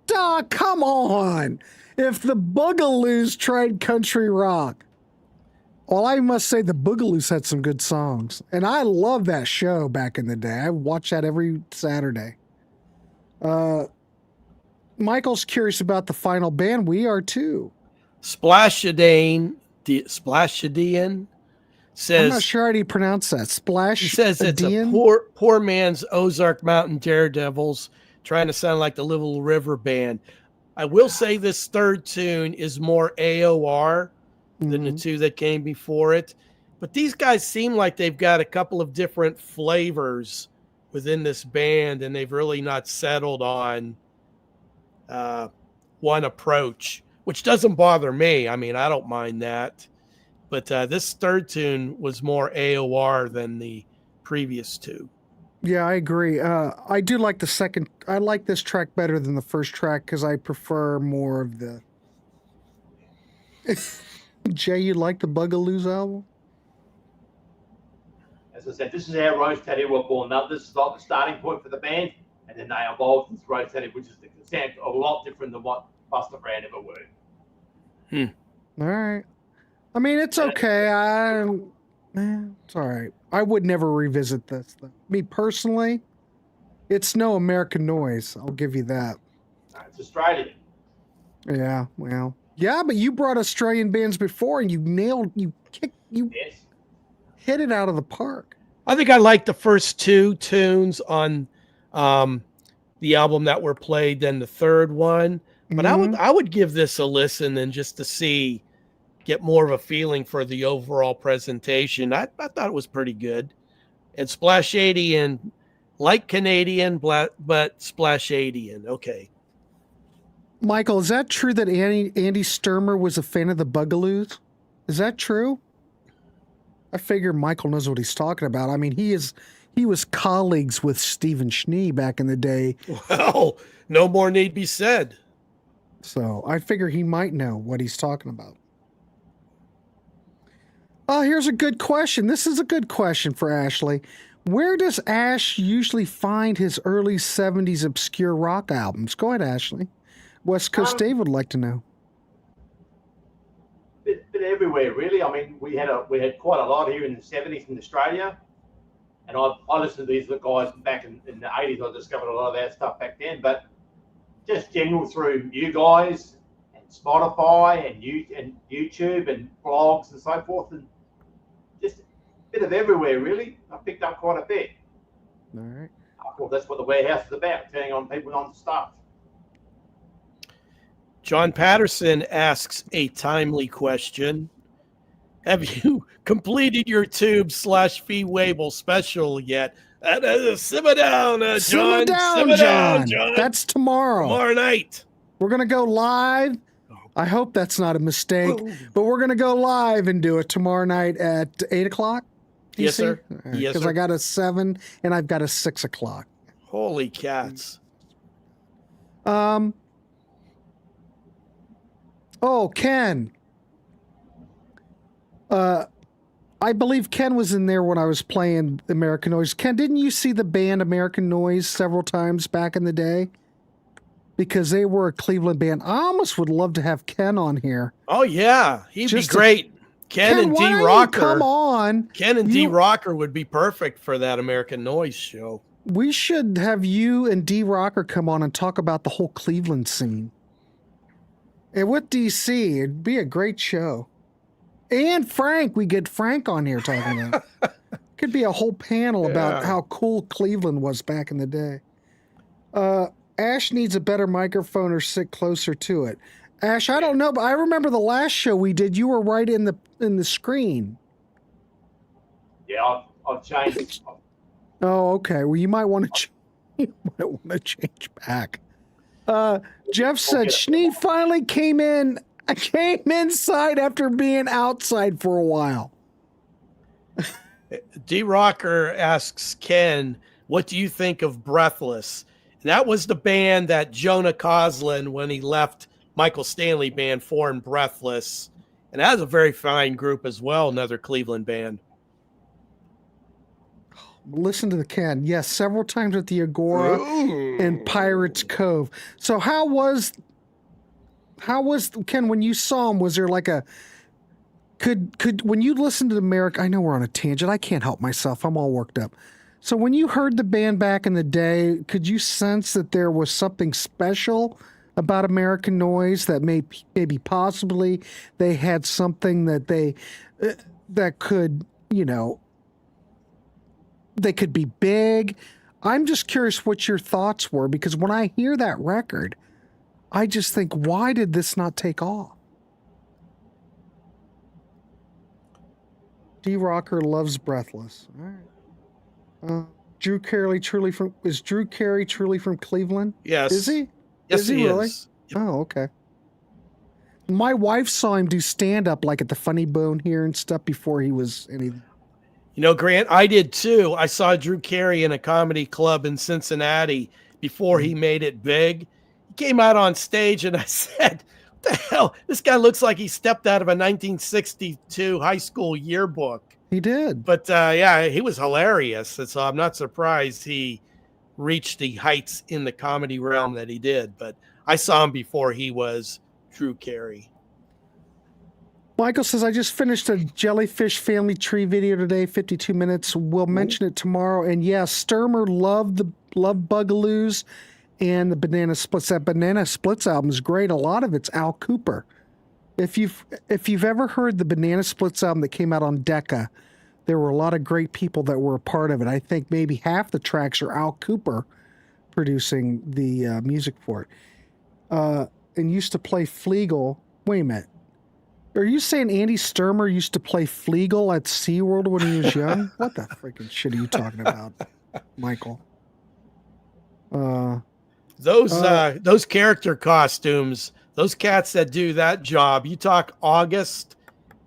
Doc, come on. If the Boogaloos tried country rock, well, I must say the Boogaloos had some good songs. And I love that show back in the day. I watched that every Saturday. Michael's curious about the final band. We are too. Splashadian says, I'm not sure how do you pronounce that. He says it's a poor man's Ozark Mountain Daredevils trying to sound like the Little River Band. I will say this third tune is more AOR than the two that came before it. But these guys seem like they've got a couple of different flavors within this band, and they've really not settled on one approach, which doesn't bother me. I mean, I don't mind that. But this third tune was more AOR than the previous two. Yeah, I agree. I do like the second. I like this track better than the first track because I prefer more of the. Jay, you like the Bugaloos album? As I said, this is how Rose Teddy were born. Now, this is like the starting point for the band, and then they evolved into Rose Teddy, which is the sound a lot different than what Buster Brand ever were. All right. I mean, it's okay. It's all right. I would never revisit this, though. Me personally, it's no American Noise. I'll give you that. It's Australian. Yeah, well. Yeah, but you brought Australian bands before and you Yes. hit it out of the park. I think I like the first 2 tunes on the album that were played than the third one. But I would give this a listen and just to get more of a feeling for the overall presentation. I thought it was pretty good. And Splashadian, like Canadian, but Splashadian. Okay. Michael, is that true that Andy Sturmer was a fan of the Bugaloos? Is that true? I figure Michael knows what he's talking about. I mean, he was colleagues with Stephen Schnee back in the day. Well, no more need be said. So I figure he might know what he's talking about. Oh, here's a good question. This is a good question for Ashley. Where does Ash usually find his early 70s obscure rock albums? Go ahead, Ashley. West Coast Dave would like to know. Bit everywhere, really. I mean, we had quite a lot here in the 70s in Australia. And I listened to these guys back in the 80s. I discovered a lot of that stuff back then. But just general through you guys and Spotify and YouTube and blogs and so forth. And just a bit of everywhere, really. I picked up quite a bit. All right. I thought that's what the Warehouse is about, turning on people on stuff. John Patterson asks a timely question. Have you completed your tube/fee Wable special yet? Simmer down, John. Simmer down, John. That's tomorrow. Tomorrow night. We're going to go live. I hope that's not a mistake, but we're going to go live and do it tomorrow night at 8 o'clock. Yes, sir. Right, yes, because sir. I got a 7 and I've got a 6 o'clock. Holy cats. Oh, Ken. I believe Ken was in there when I was playing American Noise. Ken, didn't you see the band American Noise several times back in the day? Because they were a Cleveland band. I almost would love to have Ken on here. Oh, yeah. He'd Just be great. Ken and why D don't you Rocker. come on. Ken and D Rocker would be perfect for that American Noise show. We should have you and D Rocker come on and talk about the whole Cleveland scene. And with DC, it'd be a great show. And Frank, we get Frank on here talking about it. Could be a whole panel about how cool Cleveland was back in the day. Ash needs a better microphone or sit closer to it. Ash, I don't know, but I remember the last show we did. You were right in the screen. Yeah, I've changed. Oh, okay. Well, you might want to change back. Jeff said Schnee finally came inside after being outside for a while. D Rocker asks Ken, what do you think of Breathless? And that was the band that Jonah Coslin, when he left Michael Stanley band, formed Breathless. And that was a very fine group as well, another Cleveland band. Listen to the Ken. Yes, several times at the Agora and Pirates Cove. So how was Ken, when you saw him, was there like a could when you listened to America, I know we're on a tangent. I can't help myself. I'm all worked up. So when you heard the band back in the day, could you sense that there was something special about American Noise, that maybe possibly they had something that that could, they could be big? I'm just curious what your thoughts were, because when I hear that record, I just think, why did this not take off? D Rocker loves Breathless. All right. Drew Carey truly from Cleveland? Yes. Is he? Yes, is he really? is. Oh, okay. My wife saw him do stand-up like at the Funny Bone here and stuff before he was anything. Grant, I did too. I saw Drew Carey in a comedy club in Cincinnati before he made it big. He came out on stage and I said, what the hell? This guy looks like he stepped out of a 1962 high school yearbook. He did. But yeah, he was hilarious. And so I'm not surprised he reached the heights in the comedy realm that he did. But I saw him before he was Drew Carey. Michael says, I just finished a jellyfish family tree video today, 52 minutes. We'll mention it tomorrow. And yeah, Sturmer loved Bugaloos and the Banana Splits. That Banana Splits album is great. A lot of it's Al Cooper. If you've ever heard the Banana Splits album that came out on Decca, there were a lot of great people that were a part of it. I think maybe half the tracks are Al Cooper producing the music for it. And used to play Flegel. Wait a minute. Are you saying Andy Sturmer used to play Flegel at SeaWorld when he was young? What the freaking shit are you talking about, Michael? Those character costumes, those cats that do that job, you talk August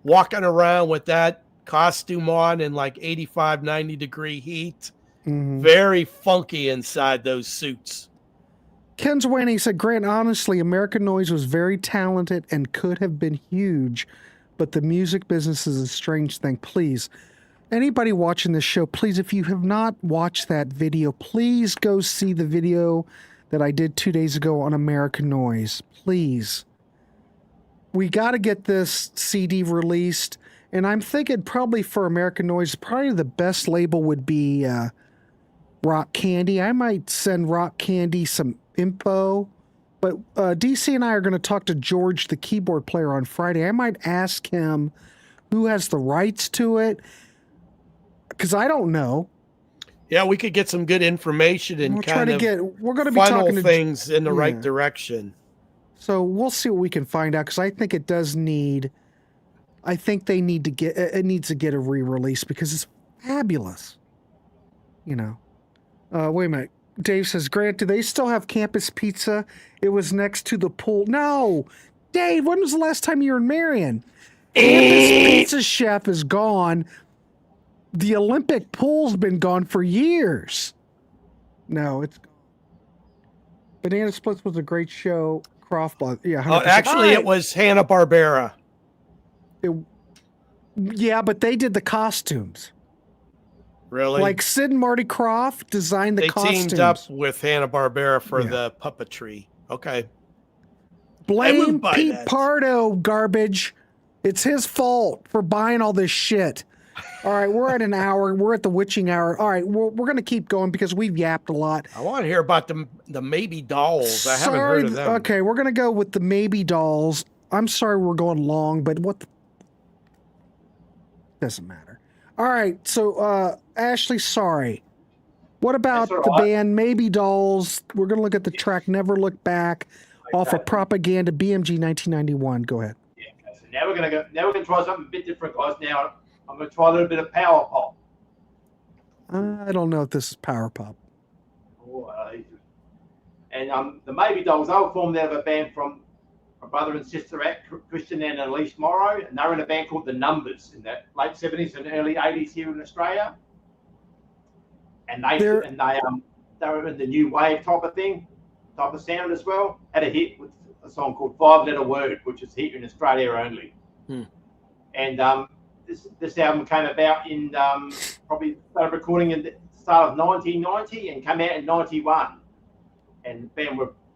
walking around with that costume on in like 85, 90 degree heat. Mm-hmm. Very funky inside those suits. Ken's Wanning said, Grant, honestly, American Noise was very talented and could have been huge, but the music business is a strange thing. Please, anybody watching this show, please, if you have not watched that video, please go see the video that I did 2 days ago on American Noise. Please. We got to get this CD released, and I'm thinking probably for American Noise, probably the best label would be Rock Candy. I might send Rock Candy some info, but DC and I are going to talk to George, the keyboard player, on Friday. I might ask him who has the rights to it, because I don't know. Yeah, we could get some good information and we're kind of we're going to be funnel talking to things in the right direction. So we'll see what we can find out, because I think it does need. I think they need to get it needs to get a re-release because it's fabulous. You know. Wait a minute. Dave says, Grant, do they still have Campus Pizza? It was next to the pool. No. Dave, when was the last time you were in Marion? Campus Pizza Chef is gone. The Olympic pool's been gone for years. No, it's gone. Banana Splits was a great show. Croftball. Yeah. 100%. Actually, it was Hanna-Barbera. Yeah, but they did the costumes. Really? Like Sid and Marty Krofft designed the costumes. They teamed up with Hanna-Barbera for the puppetry. Okay. Blame Pete Pardo, garbage. It's his fault for buying all this shit. All right, we're at an hour. We're at the witching hour. All right, we're going to keep going because we've yapped a lot. I want to hear about the Maybe Dolls. I haven't heard of them. Okay, we're going to go with the Maybe Dolls. I'm sorry we're going long, but doesn't matter. All right, so Ashley, sorry. What about the band Maybe Dolls? We're going to look at the track Never Look Back off of Propaganda BMG 1991. Go ahead. Yeah, okay. So now we're going to try something a bit different, guys. Now I'm going to try a little bit of power pop. I don't know if this is power pop. And the Maybe Dolls, they were formed out of a band from a brother and sister act, Christian and Elise Morrow, and they were in a band called The Numbers in the late 70s and early 80s here in Australia. And they were in the new wave type of sound as well. Had a hit with a song called 5 Letter Word, which is here in Australia only. And this album came about in probably started recording in the start of 1990 and came out in 91. And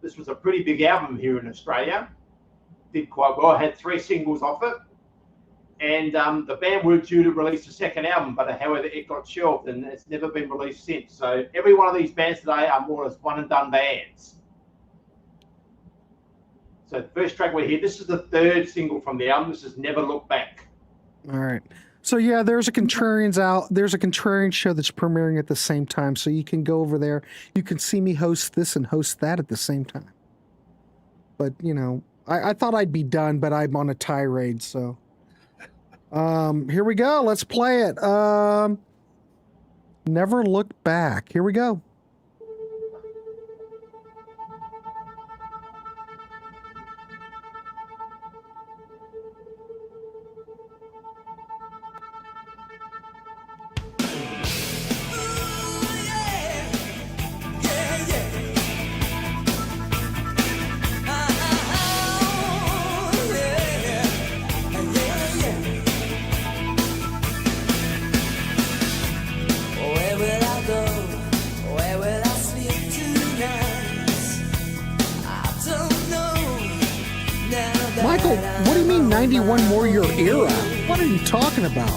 this was a pretty big album here in Australia. Did quite well. Had 3 singles off it. And the band were due to release a second album, but however, it got shelved and it's never been released since. So every one of these bands today are more or less one and done bands. So the first track we hear, this is the 3rd single from the album. This is Never Look Back. All right. So yeah, there's a Contrarian show that's premiering at the same time. So you can go over there. You can see me host this and host that at the same time. But you know, I thought I'd be done, but I'm on a tirade. So here we go. Let's play it. Never Look Back. Here we go. Where will I go? Michael, what do you mean 91 more year era? What are you talking about?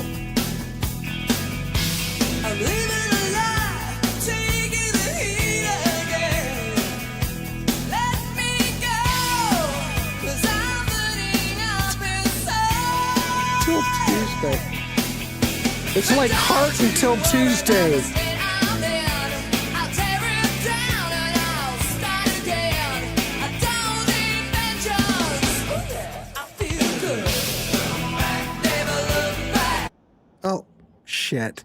I'm living a lie, taking the heat again. Let me go, 'cause I'm burning up inside. Till Tuesday. It's like Heart Until Tuesday. I'll tear it down and I'll start again. I don't need vengeance. Ooh, yeah, I feel good. Never look back. Oh, shit.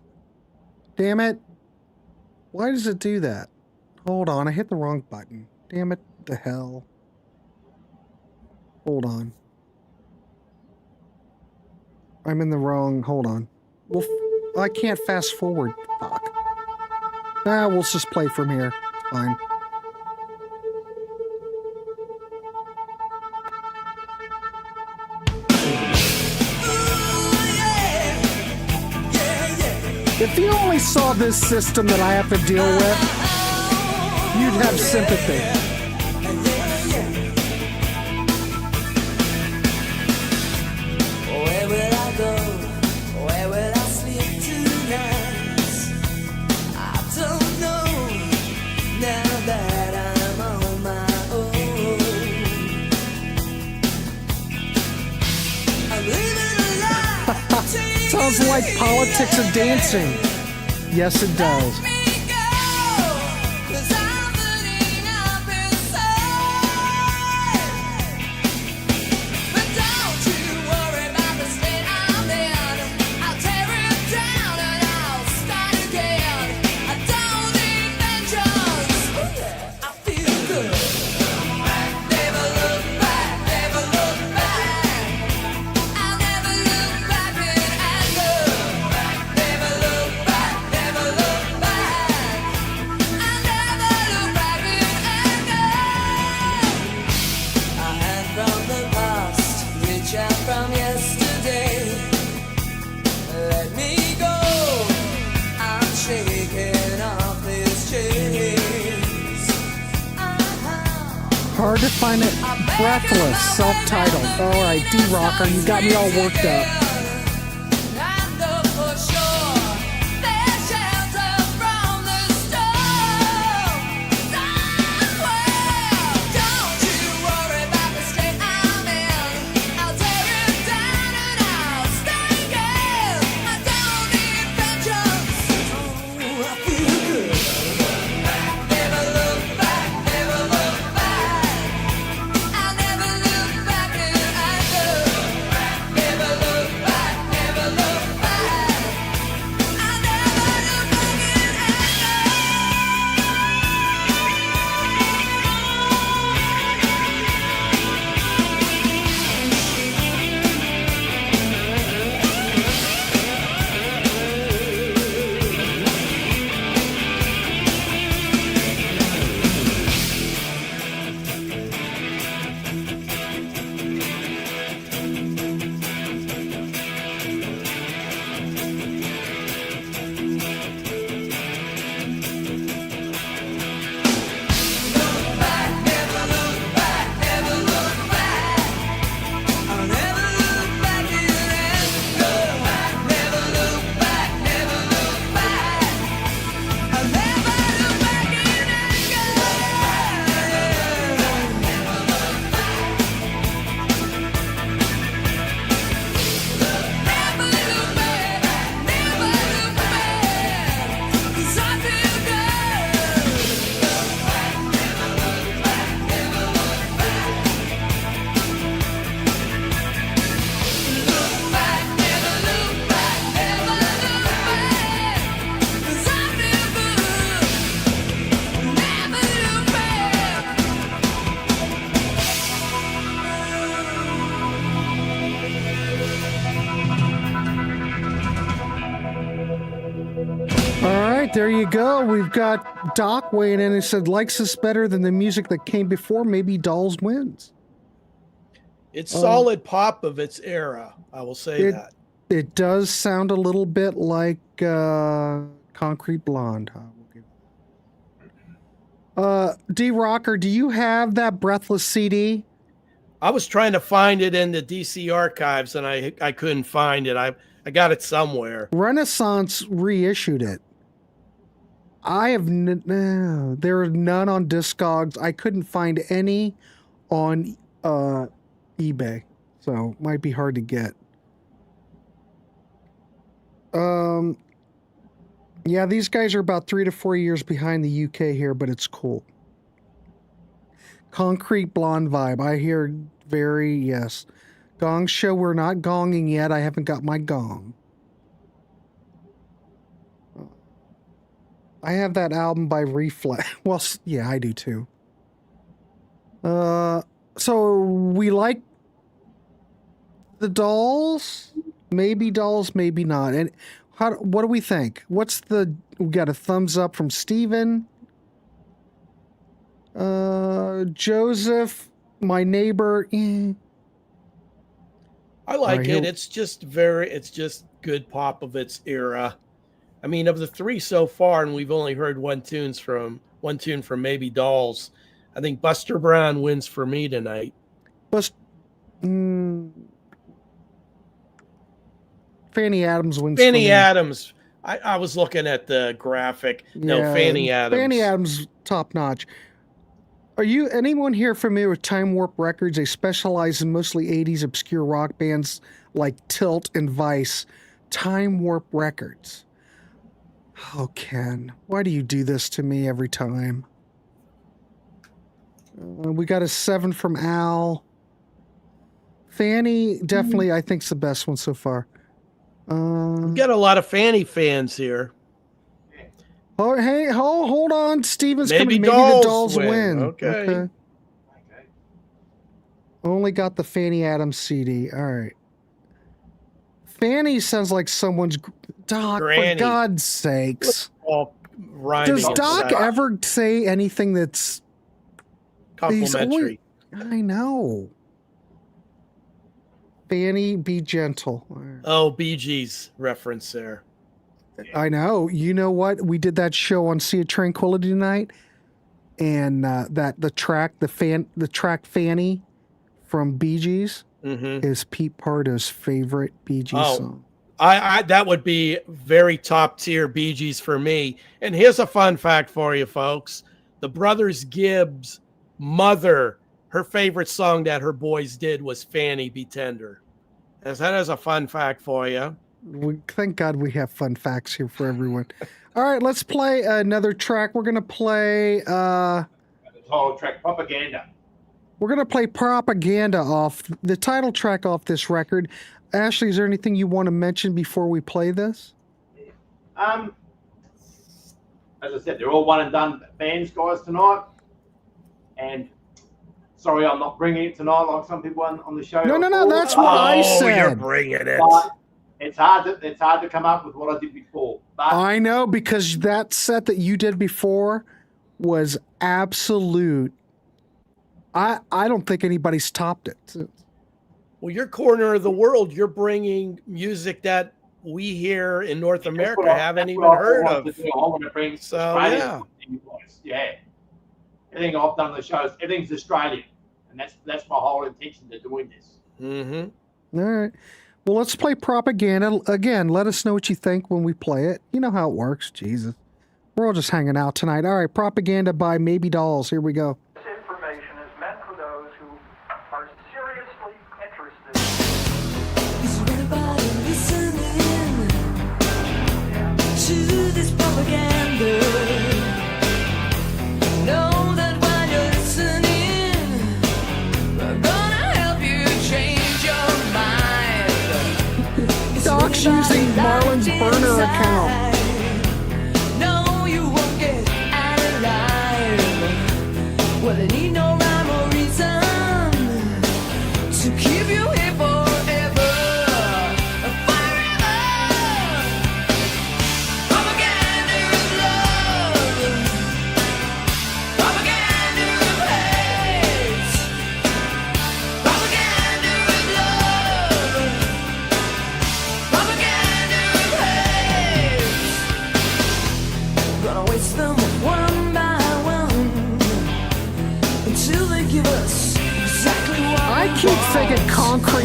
Damn it. Why does it do that? Hold on, I hit the wrong button. Damn it, the hell. Hold on. I'm in the wrong, hold on. Well, I can't fast forward. Fuck. Nah, we'll just play from here. It's fine. If you only saw this system that I have to deal with, you'd have sympathy. Where will I go? Where will I sleep tonight? I don't know. Now that I'm on my own, I'm living a lie. Sounds like politics and dancing. Yes, it does. From yesterday, let me go. I'm shaking off these chains. Hard to find it. Breathless, self-titled. All right, D-Rocker, you got me all worked up. There you go. We've got Doc weighing in and said, likes this better than the music that came before. Maybe Dolls wins. It's solid pop of its era. I will say that. It does sound a little bit like Concrete Blonde. D-Rocker, do you have that Breathless CD? I was trying to find it in the DC archives, and I couldn't find it. I got it somewhere. Renaissance reissued it. I have no. There are none on Discogs. I couldn't find any on eBay, so might be hard to get. Yeah, these guys are about 3 to 4 years behind the UK here, but it's cool. Concrete Blonde vibe. I hear yes. Gong Show, we're not gonging yet. I haven't got my gong. I have that album by Reflex. Well, yeah, I do too. So we like the Dolls? Maybe Dolls, maybe not. And what do we think? We got a thumbs up from Steven. Joseph, my neighbor. I like it. It's just good pop of its era. I mean, of the three so far, and we've only heard one tune from Maybe Dolls, I think Buster Brown wins for me tonight. Fanny Adams wins. Fanny Adams. I was looking at the graphic. Yeah, no, Fanny Adams. Fanny Adams, top notch. Are anyone here familiar with Time Warp Records? They specialize in mostly 80s obscure rock bands like Tilt and Vice. Time Warp Records. Oh, Ken, why do you do this to me every time? We got a 7 from Al. Fanny, definitely, I think, is the best one so far. We've got a lot of Fanny fans here. Oh, hey, hold on. Steven's maybe coming. Maybe the Dolls win. Okay. Only got the Fanny Adams CD. All right. Fanny sounds like someone's Doc. Granny. For God's sakes. Does Doc ever say anything that's complimentary? I know. Fanny, be gentle. Oh, Bee Gees reference there. I know. You know what? We did that show on Sea of Tranquility tonight, and the track Fanny from Bee Gees is Pete Pardo's favorite Bee Gees song. I that would be very top tier Bee Gees for me. And here's a fun fact for you folks. The Brothers Gibbs' mother, her favorite song that her boys did was Fanny Be Tender. As that is a fun fact for you. Thank God we have fun facts here for everyone. All right, let's play another track. We're going to play... the title track, Propaganda. We're going to play Propaganda off the title track off this record. Ashley, is there anything you want to mention before we play this? As I said, they're all one and done bands, guys, tonight. And sorry, I'm not bringing it tonight like some people on the show. No, that's what I said. You're bringing it. But it's hard to come up with what I did before. But I know, because that set that you did before was absolute. I don't think anybody's topped it. Well, your corner of the world, you're bringing music that we here in North America haven't even heard of. I want to bring Australian to you guys. Yeah. Everything I've done on the shows, everything's Australian. And that's my whole intention to doing this. All right. Well, let's play Propaganda. Again, let us know what you think when we play it. You know how it works. Jesus. We're all just hanging out tonight. All right, Propaganda by Maybe Dolls. Here we go. This information is meant for those who are seriously interested. Is everybody listening to this propaganda? Know that while you're listening, we're gonna help you change your mind. Doc's using Marlon's burner account. No, you won't get out alive. Well, they need no rhyme or reason to keep you here forever. Forever. Propaganda of love. Propaganda of hate. Propaganda of love. Propaganda of hate.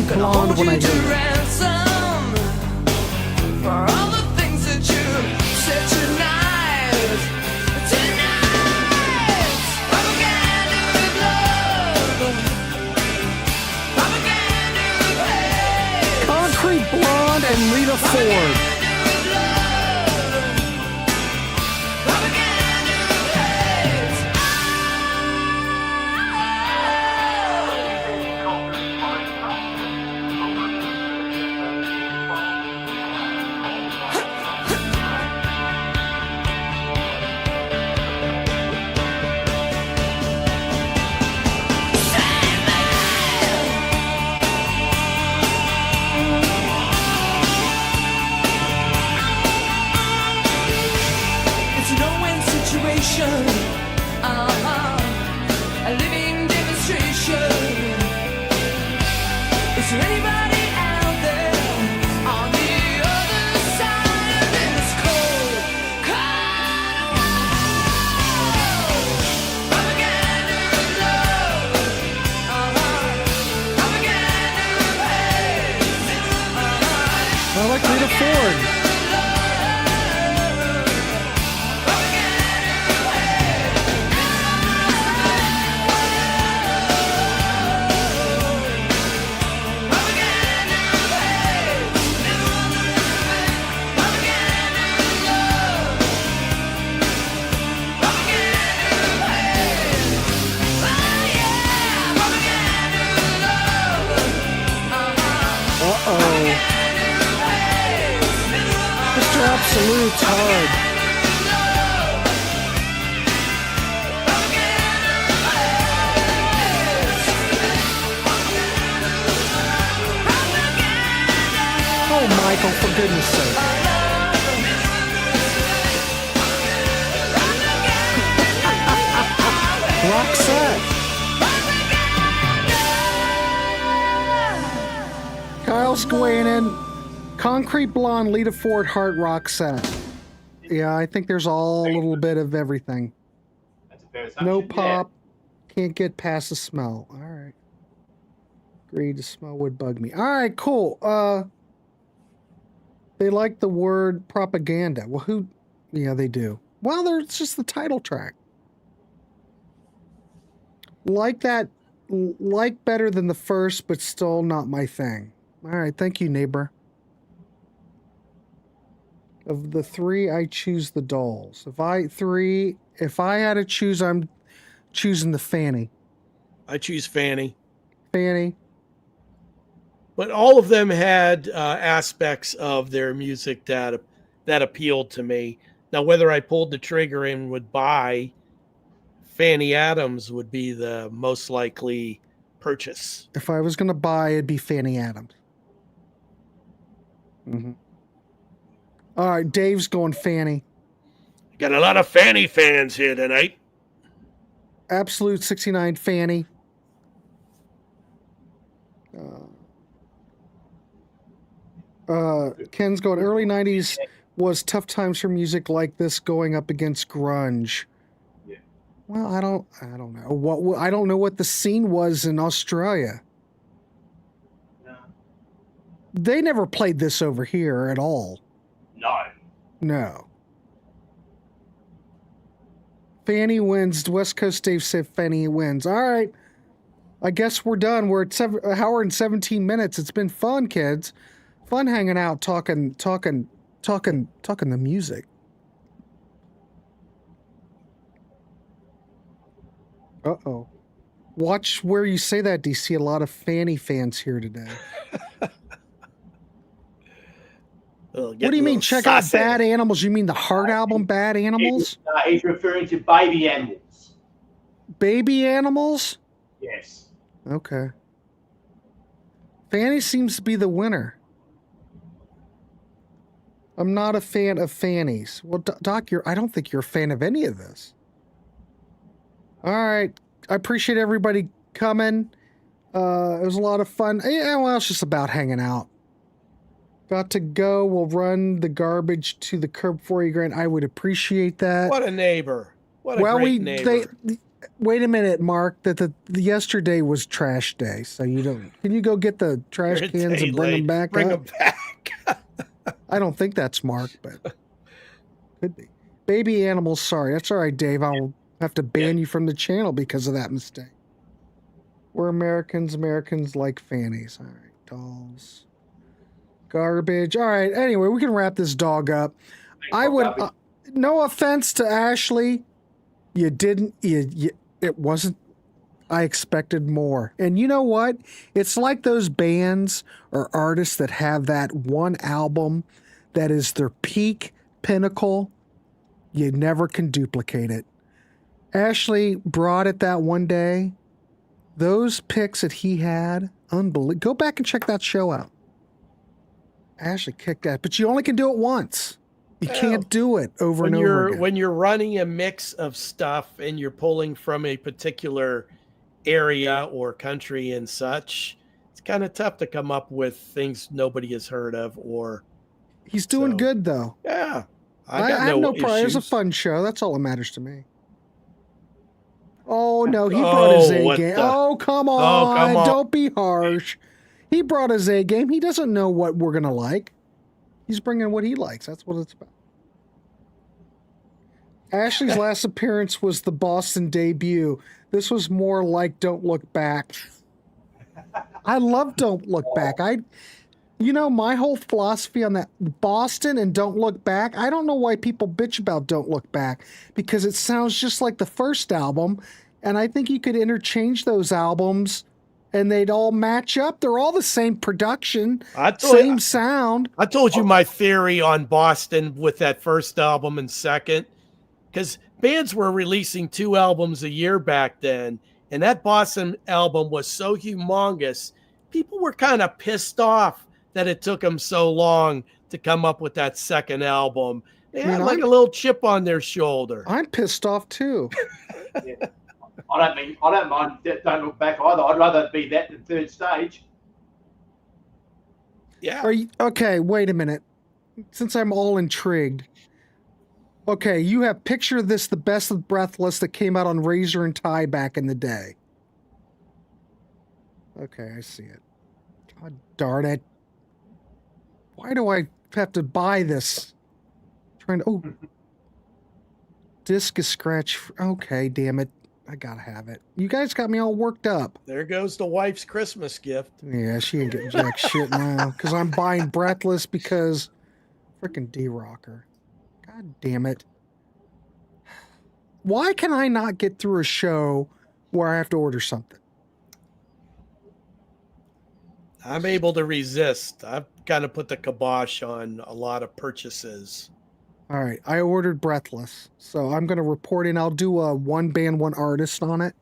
think blonde when I hear it. ransom for all the things that you said tonight. Tonight, propaganda of love, propaganda of hate, Concrete Blonde and Lita Ford. propaganda of hate. It's a no-win situation. A living demonstration. Is there anybody out there on the other side of this cold, cold wall? Propaganda of love. Propaganda of hate. I like Lita Ford. Uh-oh. Mr. Absolute's hard. Oh, Michael, for goodness sake. Roxette. Kyle's going in. Concrete Blonde, Lita Ford, Heart, Roxette. Yeah, I think there's all a little bit of everything. That's a fair assumption. No yeah. pop. Can't get past the smell. All right. Agreed, the smell would bug me. All right, cool. They like the word propaganda. Well, who? Yeah, they do. Well, it's just the title track. Like that, like better than the first, but still not my thing. All right, thank you, neighbor. Of the three, I choose the dolls. If I had to choose, I'm choosing the Fanny. I choose Fanny. Fanny. But all of them had aspects of their music that appealed to me. Now, whether I pulled the trigger and would buy, Fanny Adams would be the most likely purchase. If I was going to buy, it'd be Fanny Adams. Mm-hmm. All right, Dave's going Fanny. Got a lot of Fanny fans here tonight. Absolute 69 Fanny. Ken's going early 90s was tough times for music like this going up against grunge. Yeah. Well, I don't know. I don't know what the scene was in Australia. No. They never played this over here at all. No. No. Fanny wins. West Coast Dave said Fanny wins. All right. I guess we're done. We're at an hour and 17 minutes. It's been fun, kids. Fun hanging out, talking the music. Uh-oh. Watch where you say that, DC. A lot of Fanny fans here today. What do you mean, check out Bad Animals? You mean the Heart album, Bad Animals? He's referring to Baby Animals. Baby Animals? Yes. Okay. Fanny seems to be the winner. I'm not a fan of Fannies. Well, Doc, I don't think you're a fan of any of this. All right. I appreciate everybody coming. It was a lot of fun. Yeah, well, it's just about hanging out. Got to go. We'll run the garbage to the curb for you, Grant. I would appreciate that. What a neighbor. What a great neighbor. wait a minute, Mark. That the yesterday was trash day, so you don't. Can you go get the trash You're a cans day and bring them late. back? Bring up? them back. I don't think that's Mark, but could be. Baby animals. Sorry, that's all right, Dave. I'll have to ban you from the channel because of that mistake. We're Americans. Americans like fannies. All right, dolls. Garbage. All right. Anyway, we can wrap this dog up. I would. No offense to Ashley, you didn't. It wasn't. I expected more. And you know what? It's like those bands or artists that have that one album that is their peak pinnacle. You never can duplicate it. Ashley brought it that one day. Those picks that he had, unbelievable. Go back and check that show out. Ashley kicked that, but you only can do it once. You can't do it over and over again. When you're running a mix of stuff and you're pulling from a particular area or country and such, it's kind of tough to come up with things nobody has heard of. Or he's doing good though. Yeah, I have no problem. It was a fun show. That's all that matters to me. Oh no, he brought his A game. Oh come on. Don't be harsh. He brought his A game. He doesn't know what we're gonna like. He's bringing what he likes. That's what it's about. Ashley's last appearance was the Boston debut. This was more like Don't Look Back. I love Don't Look Back. My whole philosophy on that Boston and Don't Look Back, I don't know why people bitch about Don't Look Back, because it sounds just like the first album, and I think you could interchange those albums and they'd all match up. They're all the same production, same sound. I told you my theory on Boston with that first album and second, because bands were releasing 2 albums a year back then, and that Boston album was so humongous, people were kind of pissed off that it took them so long to come up with that second album. They had like a little chip on their shoulder. I'm pissed off too. Yeah. I don't mind Don't Look Back either. I'd rather be that than Third Stage. Yeah. Okay, wait a minute. Since I'm all intrigued. Okay, you have Picture This, the Best of Breathless that came out on Razor and Tie back in the day. Okay, I see it. God darn it. Why do I have to buy this? Disc is scratch. Okay, damn it. I gotta have it. You guys got me all worked up. There goes the wife's Christmas gift. Yeah, she ain't getting jack shit now because I'm buying Breathless because freaking D-Rocker. God damn it. Why can I not get through a show where I have to order something? I'm able to resist. I've kind of put the kibosh on a lot of purchases. All right, I ordered Breathless, so I'm going to report in. I'll do a one band, one artist on it.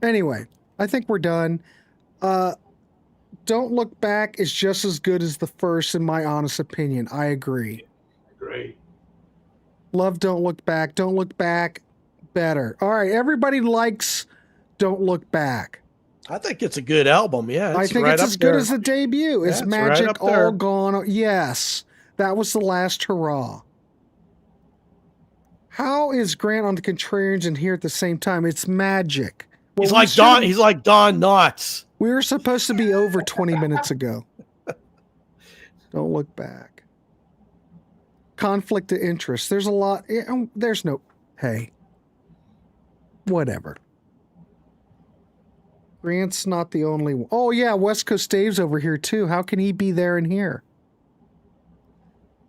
Anyway, I think we're done. Don't Look Back is just as good as the first, in my honest opinion. I agree. Agree. Love Don't Look Back. Don't Look Back, better. All right, everybody likes Don't Look Back. I think it's a good album, yeah. I think it's as good as the debut. It's Magic, right All Gone. Yes, that was the last hurrah. How is Grant on the Contrarians and here at the same time? It's magic. Well, he's like Don Knotts. We were supposed to be over 20 minutes ago. Don't Look Back. Conflict of interest. There's a lot. There's no. Hey. Whatever. Grant's not the only one. Oh, yeah. West Coast Dave's over here, too. How can he be there and here?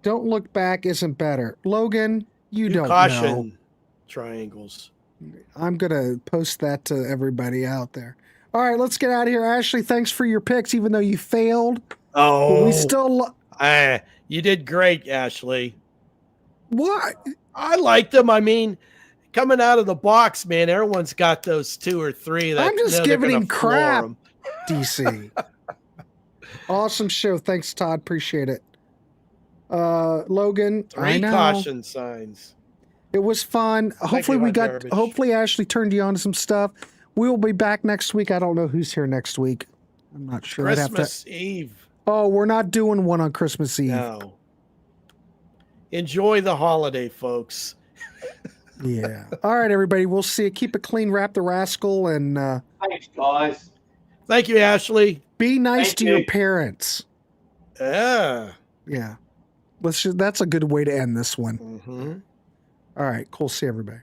Don't Look Back isn't better. Logan, you don't caution know. Triangles. I'm going to post that to everybody out there. All right, let's get out of here. Ashley, thanks for your picks, even though you failed. Oh. We still... you did great, Ashley. What? I liked them. I mean, coming out of the box, man, everyone's got those 2 or 3 that I'm just giving him crap, 'em. DC. Awesome show. Thanks, Todd. Appreciate it. Logan, 3 caution signs. It was fun. Hopefully Ashley turned you on to some stuff. We will be back next week. I don't know who's here next week. I'm not sure. Christmas Eve. Oh, we're not doing one on Christmas Eve. No. Enjoy the holiday, folks. Yeah. All right, everybody. We'll see you. Keep it clean, wrap the rascal, and Thanks, guys. Thank you, Ashley. be nice Thank to your you. parents. Yeah. Yeah. That's a good way to end this one. Mm-hmm. All right. Cool. See everybody.